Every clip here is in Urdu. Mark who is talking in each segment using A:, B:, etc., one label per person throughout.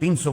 A: 300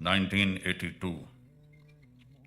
B: 1982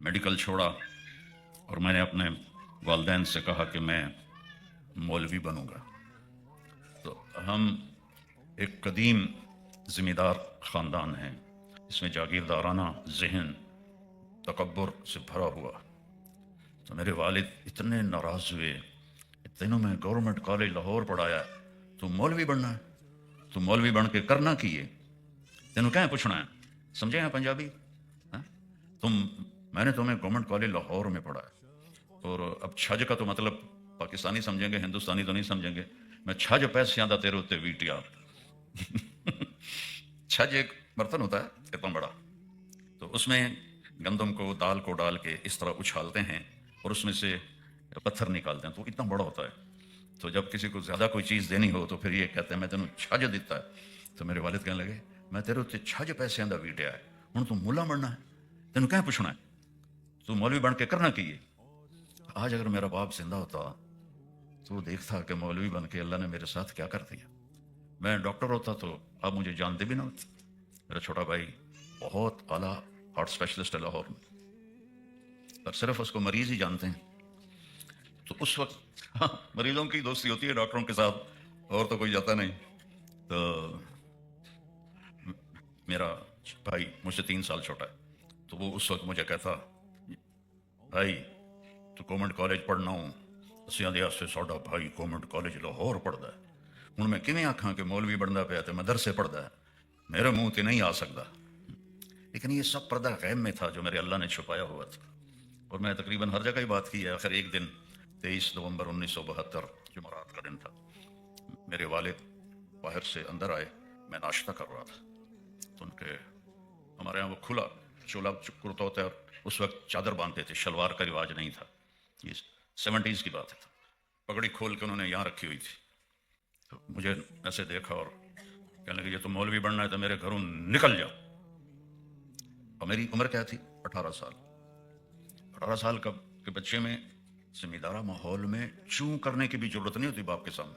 B: میڈیکل چھوڑا اور میں نے اپنے والدین سے کہا کہ میں مولوی بنوں گا. تو ہم ایک قدیم ذمہ دار خاندان ہیں، اس میں جاگیردارانہ ذہن تکبر سے بھرا ہوا. تو میرے والد اتنے ناراض ہوئے، تینوں میں گورنمنٹ کالج لاہور پڑھایا، تو مولوی بننا ہے، تو مولوی بن کے کرنا کی ہے، تینوں کہیں پوچھنا ہے. سمجھے ہیں پنجابی؟ میں نے تمہیں گورنمنٹ کالج لاہور میں پڑھایا، اور اب چھج کا تو مطلب پاکستانی سمجھیں گے، ہندوستانی تو نہیں سمجھیں گے. میں چھج پیسے آدھا تیرے ہوتے ویٹیا. چھج ایک برتن ہوتا ہے اتنا بڑا، تو اس میں گندم کو دال کو ڈال کے اس طرح اچھالتے ہیں اور اس میں سے پتھر نکالتے ہیں، تو اتنا بڑا ہوتا ہے. تو جب کسی کو زیادہ کوئی چیز دینی ہو تو پھر یہ کہتے ہیں میں تینوں چھج دیتا ہے. تو میرے والد کہنے لگے میں تیرے اتنے چھج پیسے آدھا ویٹیا ہے، ہوں تو ملا بننا ہے، تینوں کہیں پوچھنا ہے، تو مولوی بن کے کرنا کی ہے. آج اگر میرا باپ زندہ ہوتا تو وہ دیکھتا کہ مولوی بن کے اللہ نے میرے ساتھ کیا کر دیا. میں ڈاکٹر ہوتا تو اب مجھے جانتے بھی نہ ہوتے. میرا چھوٹا بھائی بہت اعلیٰ ہارٹ اسپیشلسٹ ہے لاہور میں، اور صرف اس کو مریض ہی جانتے ہیں. تو اس وقت مریضوں کی دوستی ہوتی ہے ڈاکٹروں کے ساتھ، اور تو کوئی جاتا نہیں. تو میرا بھائی مجھ سے 3 سال چھوٹا ہے، تو وہ اس وقت مجھے کہتا بھائی تو گورنمنٹ کالج پڑھنا ہوں، اسیاں سے ساڈا بھائی گورنمنٹ کالج لاہور پڑھتا ہے، ہوں میں کیویں آکھاں کہ مولوی بننا پیا تے مدرسے پڑھتا ہے، میرے منہ تے نہیں آ سکتا. لیکن یہ سب پردہ غیب میں تھا جو میرے اللہ نے چھپایا ہوا تھا، اور میں تقریباً ہر جگہ ہی بات کی ہے. آخر ایک دن 23 نومبر 1972 جمعرات کا دن تھا، میرے والد باہر سے اندر آئے، میں ناشتہ کر رہا تھا. تو ان کے ہمارے یہاں وہ کھلا چولا کرتا ہوتا ہے، اس وقت چادر باندھتے تھے، شلوار کا رواج نہیں تھا، یہ 70s کی بات ہے. پگڑی کھول کے انہوں نے یہاں رکھی ہوئی تھی. تو مجھے ایسے دیکھا اور کہنے لگے یہ تو مولوی بننا ہے تو میرے گھروں نکل جاؤ. اور میری عمر کیا تھی؟ 18 سال. 18 سال کے بچے میں ذمہ دارہ ماحول میں چوں کرنے کی بھی ضرورت نہیں ہوتی باپ کے سامنے.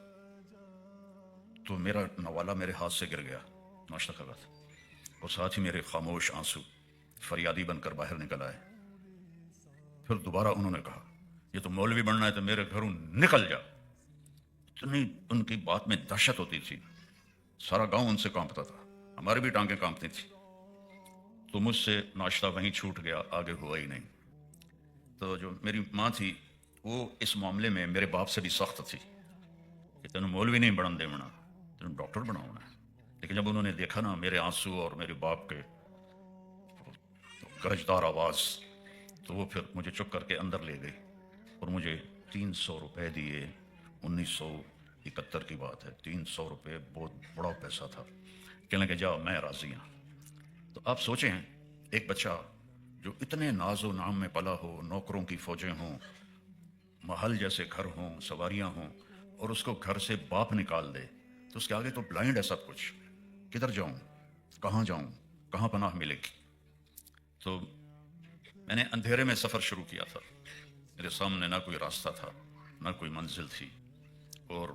B: تو میرا نوالا میرے ہاتھ سے گر گیا، ناشتہ کر رہا تھا، اور ساتھ ہی میرے خاموش آنسو فریادی بن کر باہر نکل آئے. پھر دوبارہ انہوں نے کہا یہ تو مولوی بننا ہے تو میرے گھروں نکل جا. اتنی ان کی بات میں دہشت ہوتی تھی، سارا گاؤں ان سے کانپتا تھا، ہماری بھی ٹانگیں کانپتی تھی. تو مجھ سے ناشتہ وہیں چھوٹ گیا، آگے ہوا ہی نہیں. تو جو میری ماں تھی وہ اس معاملے میں میرے باپ سے بھی سخت تھی کہ تینوں مولوی نہیں بنن دے ہونا، تینوں ڈاکٹر بنا ہونا ہے. لیکن جب انہوں نے دیکھا نا میرے آنسو اور میرے باپ کے گرجدار آواز، تو وہ پھر مجھے چپ کر کے اندر لے گئی اور مجھے 300 روپے دیے. 1971 کی بات ہے، 300 روپے بہت بڑا پیسہ تھا. کہنے لگے جاؤ میں راضی ہوں. تو آپ سوچیں ایک بچہ جو اتنے ناز و نام میں پلا ہو، نوکروں کی فوجیں ہوں، محل جیسے گھر ہوں، سواریاں ہوں، اور اس کو گھر سے باپ نکال دے تو اس کے آگے تو بلائنڈ ہے سب کچھ. کدھر جاؤں، کہاں جاؤں، کہاں پناہ ملے گی. تو میں نے اندھیرے میں سفر شروع کیا تھا. میرے سامنے نہ کوئی راستہ تھا، نہ کوئی منزل تھی، اور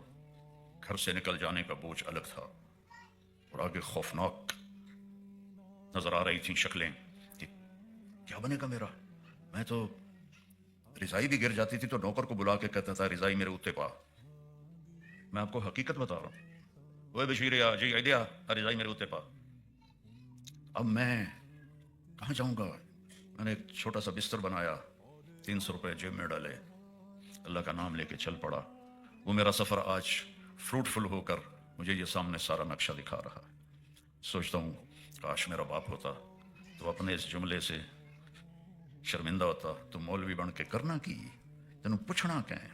B: گھر سے نکل جانے کا بوجھ الگ تھا، اور آگے خوفناک نظر آ رہی تھیں شکلیں کہ کیا بنے گا میرا. میں تو رضائی بھی گر جاتی تھی تو نوکر کو بلا کے کہتا تھا رضائی میرے اوتے پا. میں آپ کو حقیقت بتا رہا ہوں، وہ بشیر جی آئیڈیا رضائی میرے اوتے پا. اب میں کہاں جاؤں گا. میں نے ایک چھوٹا سا بستر بنایا، 300 روپے جیب میں ڈالے، اللہ کا نام لے کے چل پڑا. وہ میرا سفر آج فروٹفل ہو کر مجھے یہ سامنے سارا نقشہ دکھا رہا ہے. سوچتا ہوں کاش میرا باپ ہوتا تو اپنے اس جملے سے شرمندہ ہوتا. تو مولوی بن کے کرنا کی، تینوں پوچھنا کیا ہے.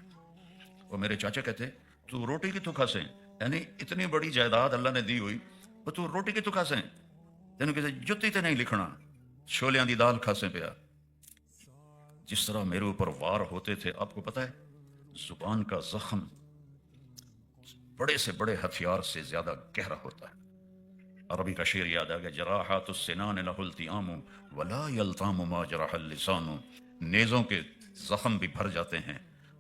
B: وہ میرے چاچا کہتے تو روٹی کی تو کھاسیں، یعنی اتنی بڑی جائیداد اللہ نے دی ہوئی، وہ تو روٹی کی تو کھاسیں، تینوں کہتے جتی تے نہیں لکھنا، چھولیاں دی دال کھاسیں پیا. جس طرح میرے اوپر وار ہوتے تھے، آپ کو پتہ ہے زبان کا زخم بڑے سے بڑے ہتھیار سے زیادہ گہرا ہوتا ہے. عربی کا شعر یاد آ گیا، جراحات السنان لہ التیام ولا یلتام ما جرح اللسان. نیزوں کے زخم بھی بھر جاتے ہیں،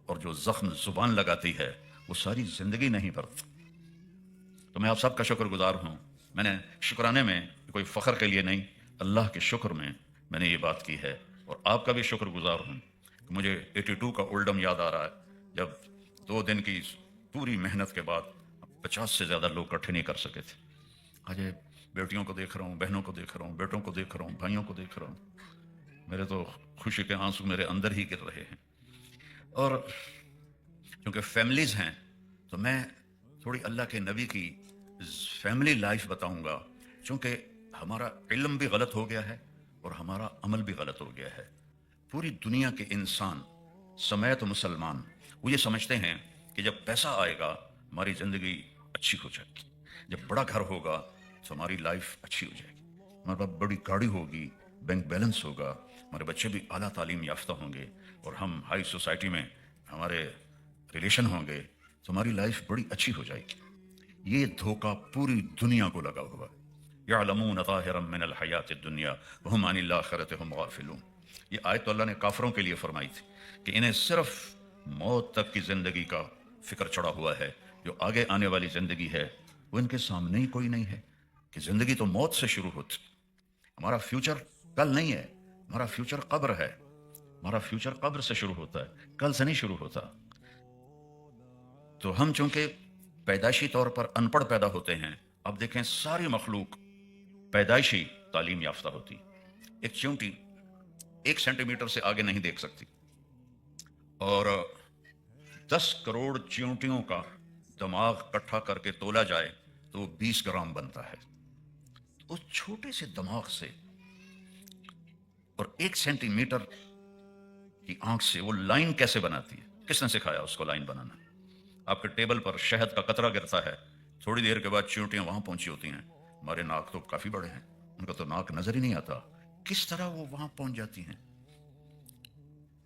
B: اور جو زخم زبان لگاتی ہے وہ ساری زندگی نہیں بھرتا. تو میں آپ سب کا شکر گزار ہوں. میں نے شکرانے میں کوئی فخر کے لیے نہیں، اللہ کے شکر میں نے یہ بات کی ہے. اور آپ کا بھی شکر گزار ہوں کہ مجھے 82 کا اولڈم یاد آ رہا ہے، جب 2 دن کی پوری محنت کے بعد 50 سے زیادہ لوگ اکٹھے نہیں کر سکے تھے۔ آج بیٹیوں کو دیکھ رہا ہوں، بہنوں کو دیکھ رہا ہوں، بیٹوں کو دیکھ رہا ہوں، بھائیوں کو دیکھ رہا ہوں، میرے تو خوشی کے آنسو میرے اندر ہی گر رہے ہیں۔ اور چونکہ فیملیز ہیں تو میں تھوڑی اللہ کے نبی کی فیملی لائف بتاؤں گا، چونکہ ہمارا علم بھی غلط ہو گیا ہے اور ہمارا عمل بھی غلط ہو گیا ہے۔ پوری دنیا کے انسان سمیت مسلمان وہ یہ سمجھتے ہیں کہ جب پیسہ آئے گا ہماری زندگی اچھی ہو جائے گی، جب بڑا گھر ہوگا تو ہماری لائف اچھی ہو جائے گی، ہمارے پاس بڑی گاڑی ہوگی، بینک بیلنس ہوگا، ہمارے بچے بھی اعلیٰ تعلیم یافتہ ہوں گے اور ہم ہائی سوسائٹی میں ہمارے ریلیشن ہوں گے تو ہماری لائف بڑی اچھی ہو جائے گی۔ یہ دھوکہ پوری دنیا کو لگا ہوا ہے۔ یعلمون ظاہرا من الحیات الدنیا وہم عن الآخرۃ ہم غافلون۔ یہ آیت تو اللہ نے کافروں کے لیے فرمائی تھی کہ انہیں صرف موت تک کی زندگی کا فکر چڑھا ہوا ہے، جو آگے آنے والی زندگی ہے وہ ان کے سامنے ہی کوئی نہیں ہے، کہ زندگی تو موت سے شروع ہوتی۔ ہمارا فیوچر کل نہیں ہے، ہمارا فیوچر قبر ہے، ہمارا فیوچر قبر سے شروع ہوتا ہے، کل سے نہیں شروع ہوتا۔ تو ہم چونکہ پیدائشی طور پر ان پڑھ پیدا ہوتے ہیں، اب دیکھیں ساری مخلوق پیدائشی تعلیم یافتہ ہوتی، ایک چونٹی 1 سینٹی میٹر سے آگے نہیں دیکھ سکتی، اور 10 کروڑ چیونٹیوں کا دماغ اکٹھا کر کے تولا جائے تو وہ 20 گرام بنتا ہے۔ اس چھوٹے سے دماغ سے اور 1 سینٹی میٹر کی آنکھ سے وہ لائن کیسے بناتی ہے؟ کس نے سکھایا اس کو لائن بنانا؟ آپ کے ٹیبل پر شہد کا قطرہ گرتا ہے، تھوڑی دیر کے بعد چیونٹیاں وہاں پہنچی ہوتی ہیں۔ ہمارے ناک تو کافی بڑے ہیں، ان کا تو ناک نظر ہی نہیں آتا، کس طرح وہ وہاں پہنچ جاتی ہیں؟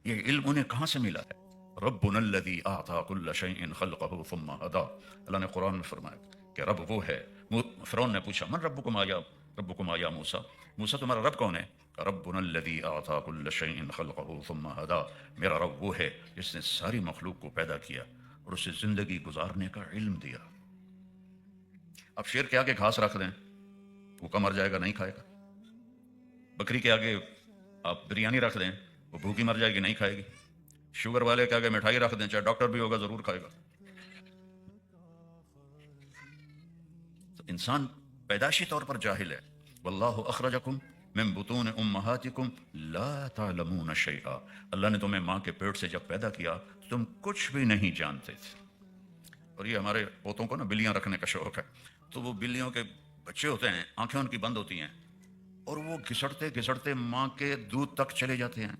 B: یہ علم انہیں کہاں سے ملا ہے؟ ربنا الذی اعطى كل شيء خلقه ثم هدى۔ اللہ نے قرآن میں فرمایا کہ رب وہ ہے۔ فرعون نے پوچھا من ربکم یا موسیٰ، موسیٰ تمہارا رب کون ہے؟ کہ ربنا الذی اعطى كل شيء خلقه ثم هدى، میرا رب وہ ہے جس نے ساری مخلوق کو پیدا کیا اور اسے زندگی گزارنے کا علم دیا۔ اب شیر کے آگے گھاس رکھ دیں، بھوکا مر جائے گا، نہیں کھائے گا۔ بکری کے آگے آپ بریانی رکھ دیں، وہ بھوکی مر جائے گی، نہیں کھائے گی۔ شوگر والے کے آگے مٹھائی رکھ دیں، چاہے ڈاکٹر بھی ہوگا ضرور کھائے گا۔ تو انسان پیدائشی طور پر جاہل ہے۔ واللہ اخرجکم من بطون امہاتکم لا تعلمون شیئا، اللہ نے تمہیں ماں کے پیٹ سے جب پیدا کیا تم کچھ بھی نہیں جانتے تھے۔ اور یہ ہمارے پوتوں کو نا بلیاں رکھنے کا شوق ہے، تو وہ بلیوں کے بچے ہوتے ہیں، آنکھیں ان کی بند ہوتی ہیں اور وہ گھسڑتے گھسڑتے ماں کے دودھ تک چلے جاتے ہیں۔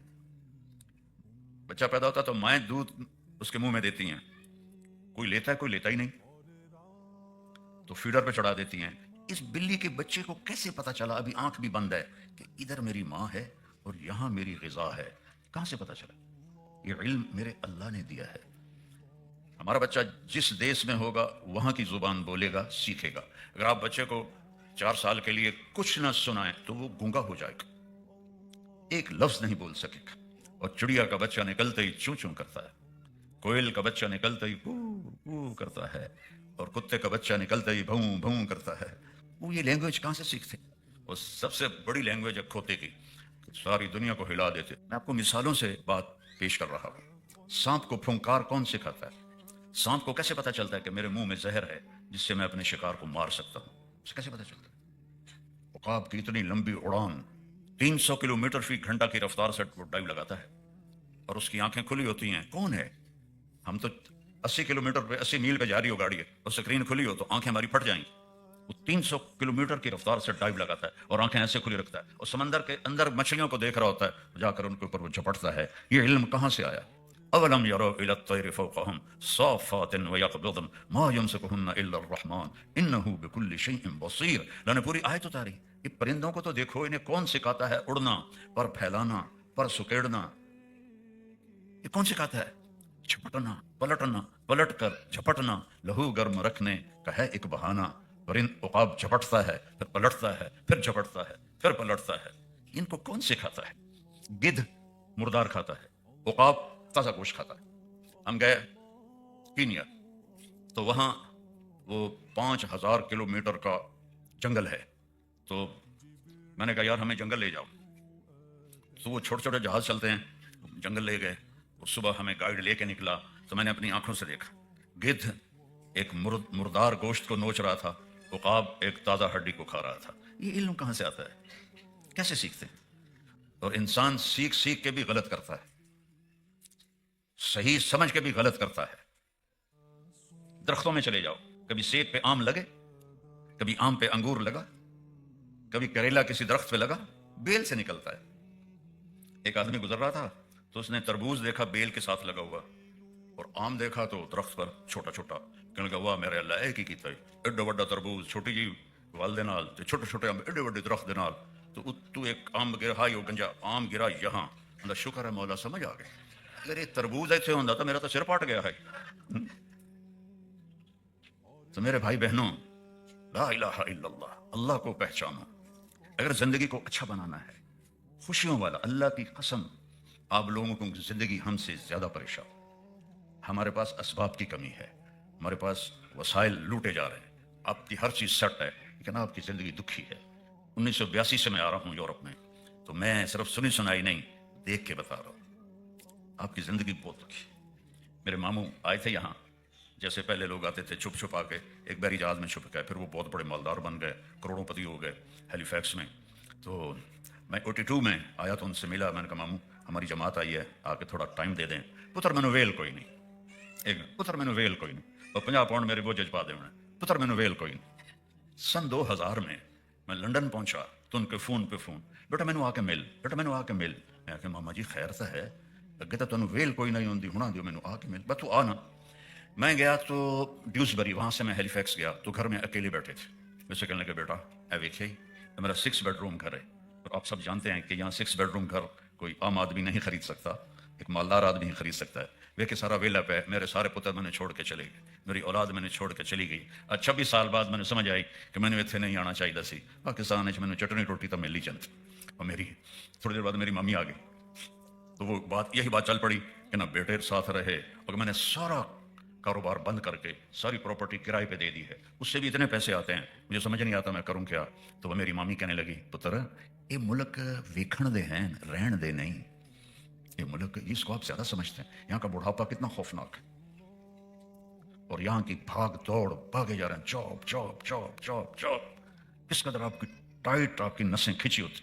B: بچہ پیدا ہوتا تو مائیں دودھ اس کے منہ میں دیتی ہیں، کوئی لیتا ہے کوئی لیتا ہی نہیں، تو فیڈر پہ چڑھا دیتی ہیں۔ اس بلی کے بچے کو کیسے پتا چلا، ابھی آنکھ بھی بند ہے، کہ ادھر میری ماں ہے اور یہاں میری غذا ہے؟ کہاں سے پتا چلا؟ یہ علم میرے اللہ نے دیا ہے۔ ہمارا بچہ جس دیش میں ہوگا وہاں کی زبان بولے گا، سیکھے گا۔ اگر آپ بچے کو 4 سال کے لیے کچھ نہ سنائیں تو وہ گونگا ہو جائے گا، ایک لفظ نہیں بول سکے گا۔ اور چڑیا کا بچہ نکلتے ہی چوں چوں کرتا ہے، کوئل کا بچہ نکلتے ہی پو پو کرتا ہے، اور کتے کا بچہ نکلتے ہی بھوں بھوں کرتا ہے۔ وہ یہ لینگویج کہاں سے سیکھتے؟ وہ سب سے بڑی لینگویج ہے کھوتے کی، ساری دنیا کو ہلا دیتے۔ میں آپ کو مثالوں سے بات پیش کر رہا ہوں۔ سانپ کو پھنکار کون سکھاتا ہے؟ سانپ کو کیسے پتا چلتا ہے کہ میرے منہ میں زہر ہے جس سے میں اپنے شکار کو مار سکتا ہوں؟ اسے کیسے پتا چلتا ہے؟ عقاب کی اتنی لمبی اڑان 300 کلومیٹر فی گھنٹہ کی رفتار سے وہ ڈائیو لگاتا ہے اور اس کی آنکھیں کھلی ہوتی ہیں۔ کون ہے؟ ہم تو 80 کلومیٹر پہ 80 میل پہ جا رہی ہو گاڑی ہے اور سکرین کھلی ہو تو آنکھیں ہماری پھٹ جائیں گی۔ وہ 300 کلومیٹر کی رفتار سے ڈائیو لگاتا ہے اور آنکھیں ایسے کھلی رکھتا ہے اور سمندر کے اندر مچھلیوں کو دیکھ رہا ہوتا ہے، جا کر ان کے اوپر وہ جھپٹتا ہے۔ یہ علم کہاں سے آیا؟ اولم يروا الى الطير فوقهم صافات ويقبضن ما يمسكهن الا الرحمن انه بكل شيء بصير۔ اللہ نے پوری آیت اتاری، یہ پرندوں کو تو دیکھو، انہیں کون سکھاتا ہے اڑنا، پر پھیلانا، پر سکیڑنا؟ یہ کون سکھاتا ہے؟ جھپٹنا، پلٹنا، پلٹ کر جھپٹنا، لہو گرم رکھنے کا ہے ایک بہانہ۔ پرند عقاب جھپٹتا ہے، پھر پلٹتا ہے، پھر جھپٹتا ہے، پھر پلٹتا ہے۔ ان کو کون سکھاتا ہے؟ گدھ مردار کھاتا ہے، عقاب تازہ گوشت کھاتا ہے۔ ہم گئے کینیا تو وہاں وہ 5000 کلومیٹر کا جنگل ہے، تو میں نے کہا یار ہمیں جنگل لے جاؤ۔ تو وہ چھوٹے چھوٹے جہاز چلتے ہیں، جنگل لے گئے، اور صبح ہمیں گائیڈ لے کے نکلا تو میں نے اپنی آنکھوں سے دیکھا گدھ ایک مردار گوشت کو نوچ رہا تھا، عقاب ایک تازہ ہڈی کو کھا رہا تھا۔ یہ علم کہاں سے آتا ہے؟ کیسے سیکھتے ہیں؟ اور انسان سیکھ سیکھ کے بھی غلط کرتا ہے، صحیح سمجھ کے بھی غلط کرتا ہے۔ درختوں میں چلے جاؤ، کبھی سیب پہ آم لگے، کبھی آم پہ انگور لگا، کبھی کریلا کسی درخت پہ لگا، بیل سے نکلتا ہے۔ ایک آدمی گزر رہا تھا تو اس نے تربوز دیکھا بیل کے ساتھ لگا ہوا، اور آم دیکھا تو درخت پر چھوٹا چھوٹا، کہنے لگا واہ میرے اللہ ایک ہی کیتا ہے، ایڈا وڈا تربوز چھوٹی جی ول دے نال تے چھوٹے چھوٹے آم ایڈے وڈے درخت دے نال، تو ایک آم گرا ہائی وہ گنجا آم گرا یہاں، اللہ شکر ہے مولا سمجھ آ گئے، اگر یہ تربوز ایسے ہوندا تو میرا تو سر پھٹ گیا ہے۔ تو میرے بھائی بہنوں، لا الہ الا اللہ، اللہ کو پہچانو۔ اگر زندگی کو اچھا بنانا ہے، خوشیوں والا، اللہ کی قسم آپ لوگوں کو زندگی ہم سے زیادہ پریشان، ہمارے پاس اسباب کی کمی ہے، ہمارے پاس وسائل لوٹے جا رہے ہیں، آپ کی ہر چیز سیٹ ہے لیکن آپ کی زندگی دکھی ہے۔ 1982 سے میں آ رہا ہوں یورپ میں، تو میں صرف سنی سنائی نہیں دیکھ کے بتا رہا ہوں، آپ کی زندگی بہت دکھی ہے۔ میرے ماموں آئے تھے یہاں، جیسے پہلے لوگ آتے تھے چھپ چھپا کے، ایک بحری جہاز میں چھپ گئے، پھر وہ بہت بڑے مالدار بن گئے، کروڑوں پتی ہو گئے ہیلی فیکس میں۔ تو میں 82 میں آیا تو ان سے ملا، میں نے کہا ماموں ہماری جماعت آئی ہے، آ کے تھوڑا ٹائم دے دیں۔ پتر مینو ویل کوئی نہیں، ایک پتر مینو ویل کوئی نہیں، اور 50 پاؤنڈ میرے بوجھ پا دیں پتر مینو ویل کوئی نہیں۔ سن 2000 میں لنڈن پہنچا تو ان کے فون پہ فون، بیٹا مینو آ کے مل، بیٹا مینو آ کے مل۔ میں کہ ماما جی خیر تو ہے، اگے تو تمہیں ویل کوئی نہیں ہوندی، ہونا دیو مینو آ کے مل، بس تو آنا۔ میں گیا تو ڈیوزبری، وہاں سے میں ہیلی فیکس گیا تو گھر میں اکیلے بیٹھے تھے، ویسے کہنے لگے بیٹا اے ویکھے میرا 6 بیڈ روم گھر ہے، اور آپ سب جانتے ہیں کہ یہاں 6 بیڈ روم گھر کوئی عام آدمی نہیں خرید سکتا، ایک مالدار آدمی ہی خرید سکتا ہے۔ وہ کہ سارا ویلا پہ میرے سارے پتر میں نے چھوڑ کے چلے گئے، میری اولاد میں نے چھوڑ کے چلی گئی۔ 26 سال بعد میں نے سمجھ آئی کہ میں نے اتنے نہیں آنا چاہیے سی، پاکستان میں نے چٹنی روٹی تو مل ہی چلتی۔ اور میری تھوڑی دیر بعد میری ممی آ گئی تو وہ یہی بات چل پڑی کہ نہ بیٹے ساتھ رہے، اور میں نے سارا کاروبار بند کر کے ساری پراپرٹی کرائے پہ دے دی ہے، اس سے بھی اتنے پیسے آتے ہیں مجھے سمجھ نہیں آتا میں کروں کیا۔ تو وہ میری مامی کہنے لگی پتر یہ ملک ویکھن دے ہیں، رہن دے نہیں، یہ ملک اس کو آپ زیادہ سمجھتے ہیں، یہاں کا بڑھاپا کتنا خوفناک ہے، اور یہاں کی بھاگ دوڑ بھاگے جا رہے ہیں، job job job job job, کس قدر آپ کی ٹائٹ آپ کی نسیں کھچی ہوتی۔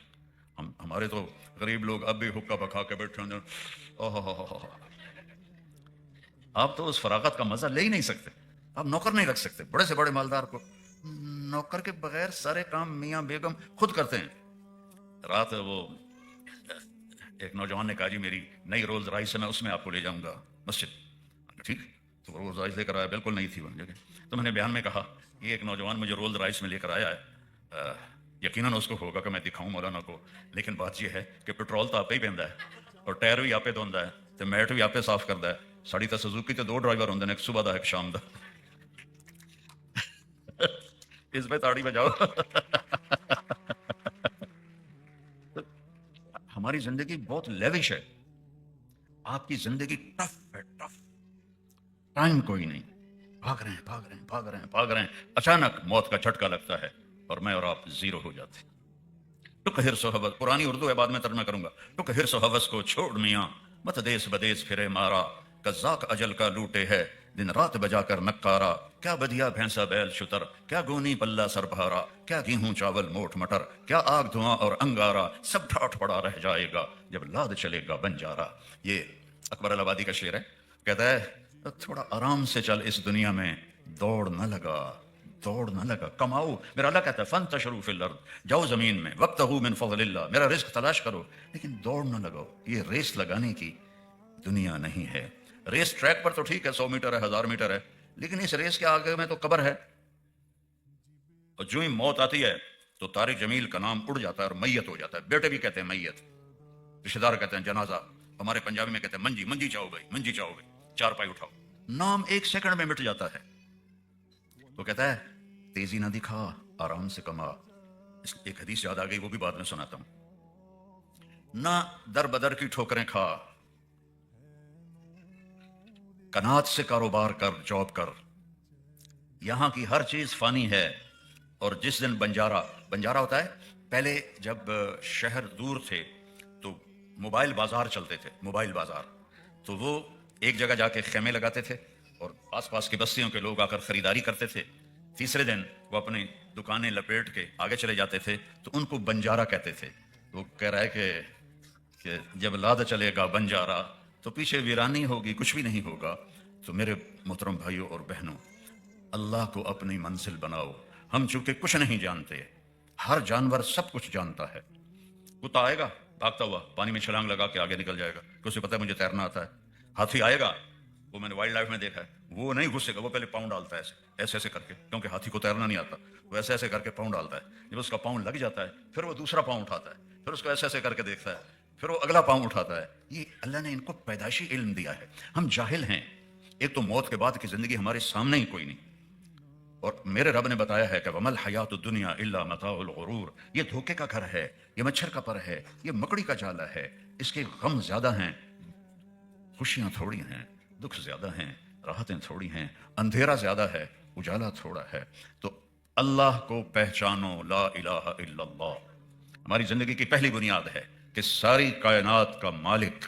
B: ہمارے تو غریب لوگ اب بھی حکا بکھا کے بیٹھے ہیں، آپ تو اس فراغت کا مزہ لے ہی نہیں سکتے، آپ نوکر نہیں رکھ سکتے۔ بڑے سے بڑے مالدار کو نوکر کے بغیر سارے کام میاں بیگم خود کرتے ہیں۔ رات وہ ایک نوجوان نے کہا جی میری نئی رولز رائس ہے، میں اس میں آپ کو لے جاؤں گا مسجد، ٹھیک؟ تو رولز رائس لے کر آیا، بالکل نہیں تھی وہ جگہ، تو میں نے بیان میں کہا یہ ایک نوجوان مجھے رولز رائس میں لے کر آیا ہے، یقیناً اس کو ہوگا کہ میں دکھاؤں مولانا کو، لیکن بات یہ ہے کہ پیٹرول تو آپ ہی پیندا ہے، اور ٹائر بھی آپ دھوندا ہے، تو میٹ بھی آپ صاف کردا ہے۔ ساڑی تو سزوکی تے 2 ڈرائیور ہوندے نے، ایک صبح دا ایک شام دا۔ اس پہ تاڑی بجاؤ۔ ہماری زندگی بہت لیوش ہے، آپ کی زندگی ٹف ہے، ٹف، ٹائم کوئی نہیں، بھاگ رہے ہیں بھاگ رہے ہیں بھاگ رہے ہیں بھاگ رہے ہیں، اچانک موت کا جھٹکا لگتا ہے اور میں اور آپ زیرو ہو جاتے۔ ٹک ہرس و حوث، پرانی اردو ہے بعد میں ترجمہ کروں گا، ٹک ہرس و حوث کو چھوڑ میاں، مت دیس بدیس پھرے مارا، قزاق اجل کا لوٹے ہے دن رات بجا کر نکارا، کیا بدیا بھینسا بیل شتر، کیا گونی پلہ سر بھارا، کیا گیہوں چاول موٹ مٹر، کیا آگ دھواں اور انگارا، سب ٹھاٹ پڑا رہ جائے گا جب لاد چلے گا بنجارا۔ یہ اکبر الہآبادی کا شعر ہے، کہتا ہے تھوڑا آرام سے چل اس دنیا میں، دوڑ نہ لگا، دوڑ نہ لگا، کماؤ، میرا اللہ کہتا ہے فانتشروا فی الارض، جاؤ زمین میں، وابتغوا من فضل اللہ، میرا رزق تلاش کرو، لیکن دوڑ نہ لگاؤ، یہ ریس لگانے کی دنیا نہیں ہے۔ ریس ٹریک پر تو ٹھیک ہے، 100 میٹر ہے، 1000 میٹر ہے، لیکن اس ریس کے آگے میں تو قبر ہے، اور جو ہی موت آتی ہے تو طارق جمیل کا نام اڑ جاتا ہے اور میت ہو جاتا ہے۔ بیٹے بھی کہتے ہیں میت، رشتے دار کہتے ہیں جنازہ، ہمارے پنجابی میں کہتے ہیں منجی، منجی چاہو گئی، منجی چاہو گئی، 4 پائی اٹھاؤ، نام 1 سیکنڈ میں مٹ جاتا ہے۔ تو کہتا ہے تیزی نہ دکھا، آرام سے کما۔ ایک حدیث یاد آ گئی، وہ بھی بعد میں سناتا ہوں۔ نہ در بدر کی ٹھوکریں کھا، کنات سے کاروبار کر، جاب کر، یہاں کی ہر چیز فانی ہے، اور جس دن بنجارا ہوتا ہے، پہلے جب شہر دور تھے تو موبائل بازار چلتے تھے، موبائل بازار، تو وہ ایک جگہ جا کے خیمے لگاتے تھے اور آس پاس کی بستیوں کے لوگ آ کر خریداری کرتے تھے. تیسرے دن وہ اپنی دکانیں لپیٹ کے آگے چلے جاتے تھے تو ان کو بنجارا کہتے تھے. وہ کہہ رہا ہے کہ جب لاد چلے گا بنجارا تو پیچھے ویرانی ہوگی، کچھ بھی نہیں ہوگا. تو میرے محترم بھائیوں اور بہنوں، اللہ کو اپنی منزل بناؤ. ہم چونکہ کچھ نہیں جانتے، ہر جانور سب کچھ جانتا ہے. کتا آئے گا بھاگتا ہوا پانی میں چھلانگ لگا کے آگے نکل جائے گا کہ اسے پتہ ہے مجھے تیرنا آتا ہے. ہاتھی آئے گا، وہ میں نے وائلڈ لائف میں دیکھا ہے، وہ نہیں گھسے گا، وہ پہلے پاؤں ڈالتا ہے ایسے ایسے کر کے، کیونکہ ہاتھی کو تیرنا نہیں آتا. وہ ایسے ایسے کر کے پاؤں ڈالتا ہے. جب اس کا پاؤں لگ جاتا ہے پھر وہ دوسرا پاؤں اٹھاتا ہے، پھر اس کو ایسے ایسے کر کے دیکھتا ہے، پھر وہ اگلا پاؤں اٹھاتا ہے. یہ اللہ نے ان کو پیدائشی علم دیا ہے. ہم جاہل ہیں. ایک تو موت کے بعد کی زندگی ہمارے سامنے ہی کوئی نہیں. اور میرے رب نے بتایا ہے کہ وَمَا الْحَيَاةُ الدُّنْيَا إِلَّا مَتَاعُ الْغُرُورِ. یہ دھوکے کا گھر ہے، یہ مچھر کا پر ہے، یہ مکڑی کا جالا ہے. اس کے غم زیادہ ہیں، خوشیاں تھوڑی ہیں، دکھ زیادہ ہیں، راحتیں تھوڑی ہیں، اندھیرا زیادہ ہے، اجالا تھوڑا ہے. تو اللہ کو پہچانو، لا الہ الا اللہ. ہماری زندگی کی پہلی بنیاد ہے کہ ساری کائنات کا مالک،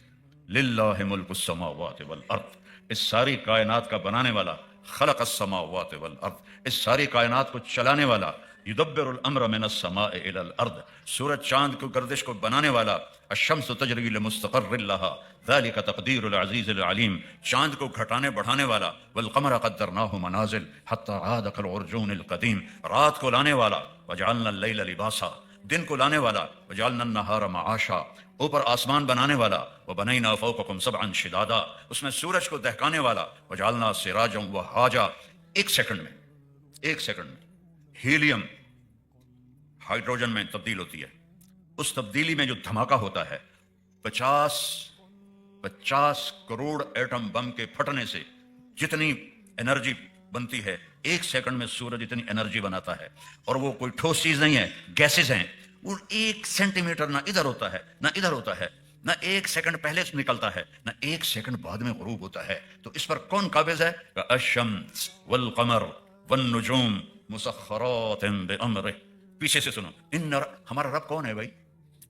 B: للہ ملک السماوات والارض، اس ساری کائنات کا بنانے والا، خلق السماوات والارض، اس ساری کائنات کو چلانے والا، یدبر الامر من السماء الى الارض، سورج چاند کو گردش کو بنانے والا، الشمس تجری لمستقر لها ذلك تقدیر العزیز العلیم، چاند کو گھٹانے بڑھانے والا، والقمر قدرناه منازل حتى عاد كالعرجون القدیم، رات کو لانے والا، وجعلنا الليل لباسا، دن کو لانے والا، وجعلنا النہار معاشا، اوپر آسمان بنانے والا، وبنینا فوقکم سبعا شدادا، اس میں سورج کو دہکانے والا، وجعلنا سراجا وہاجا. ایک سیکنڈ میں ہیلیم ہائیڈروجن میں تبدیل ہوتی ہے. اس تبدیلی میں جو دھماکہ ہوتا ہے، 50 کروڑ ایٹم بم کے پھٹنے سے جتنی انرجی بنتی ہے، ایک سیکنڈ میں سورج اتنی انرجی بناتا ہے. اور وہ کوئی ٹھوس چیز نہیں ہے، گیسز ہیں. وہ 1 سینٹی میٹر نہ ادھر ہوتا ہے نہ ادھر ہوتا ہے، نہ 1 سیکنڈ پہلے سے نکلتا ہے نہ 1 سیکنڈ بعد میں غروب ہوتا ہے. تو اس پر کون قابض ہے؟ الشمس والقمر والنجوم مسخرات بامرہ. پیچھے سے سنو، ہمارا رب کون ہے بھائی؟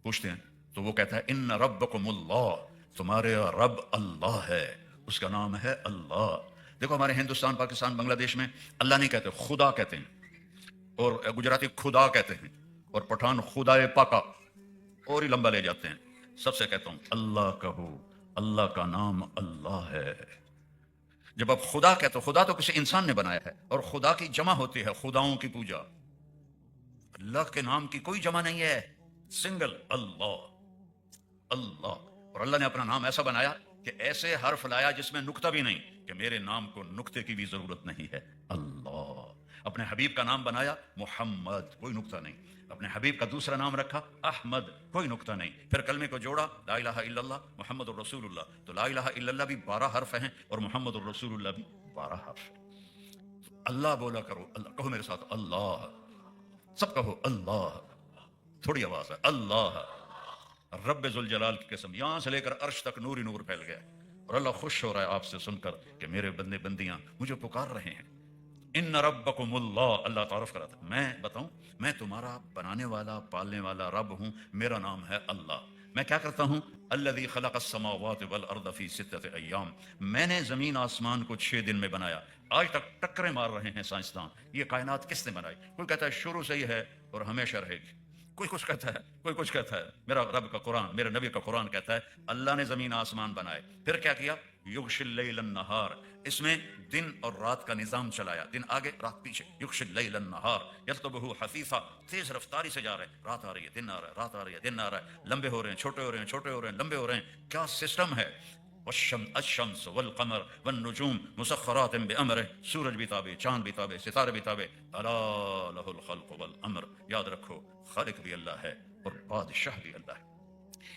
B: پوچھتے ہیں تو وہ کہتا ہے ان ربکم اللہ، تمہارے رب اللہ ہے، اس کا نام ہے اللہ. دیکھو ہمارے ہندوستان، پاکستان، بنگلہ دیش میں اللہ نہیں کہتے، خدا کہتے ہیں، اور گجراتی خدا کہتے ہیں، اور پٹھان خدائے پاکا، اور ہی لمبا لے جاتے ہیں. سب سے کہتا ہوں اللہ کہو، اللہ کا نام اللہ ہے. جب آپ خدا کہتے ہو، خدا تو کسی انسان نے بنایا ہے، اور خدا کی جمع ہوتی ہے خداؤں کی پوجا. اللہ کے نام کی کوئی جمع نہیں ہے، سنگل اللہ، اللہ. اور اللہ نے اپنا نام ایسا بنایا کہ ایسے حرف لایا جس میں نقطہ بھی نہیں، کہ میرے نام کو نقطے کی بھی ضرورت نہیں ہے، اللہ. اپنے حبیب کا نام بنایا محمد، کوئی نقطہ نہیں. اپنے حبیب کا دوسرا نام رکھا احمد، کوئی نقطہ نہیں. پھر کلمے کو جوڑا، لا الہ الا اللہ محمد الرسول اللہ. تو لا الہ الا اللہ بھی 12 حرف ہیں اور محمد الرسول اللہ بھی 12 حرف ہیں. اللہ بولا کرو، اللہ کہو میرے ساتھ، اللہ. سب کہو اللہ، تھوڑی آواز ہے، اللہ. رب ذوالجلال کی قسم، یہاں سے لے کر عرش تک نور ہی نور پھیل گیا. اور اللہ خوش ہو رہا ہے آپ سے سن کر کہ میرے بندے بندیاں مجھے پکار رہے ہیں. ان ربکم اللہ، اللہ تعارف کراتا. میں بتاؤں، میں تمہارا بنانے والا پالنے والا رب ہوں، میرا نام ہے اللہ. میں کیا کرتا ہوں؟ الذی خلق السماوات والارض فی 6 ایام، میں نے زمین آسمان کو 6 دن میں بنایا. آج تک ٹکریں مار رہے ہیں سائنسدان، یہ کائنات کس نے بنائی؟ کوئی کہتا ہے شروع سے ہی ہے اور ہمیشہ رہے گی، کوئی کچھ کہتا ہے، کوئی کچھ کہتا ہے. میرا رب کا قرآن، میرے نبی کا قرآن کہتا ہے اللہ نے زمین آسمان بنائے، پھر کیا کیا؟ یغشی اللیل النہار، اس میں دن اور رات کا نظام چلایا، دن آگے رات پیچھے. یغشی اللیل النہار یطلبہ حثیثا، تیز رفتاری سے جا رہے ہیں، رات آ رہی ہے دن آ رہا ہے، رات آ رہی ہے دن آ رہا ہے، لمبے ہو رہے ہیں چھوٹے ہو رہے ہیں، چھوٹے ہو رہے ہیں لمبے ہو رہے ہیں. کیا سسٹم ہے! الشمس والقمر والنجوم مسخرات بامرہ، سورج بھی تابع، چاند بھی تابع، ستارے بھی تابع. الا لہ الخلق والامر، یاد رکھو خالق بھی اللہ ہے اور بادشاہ بھی اللہ ہے.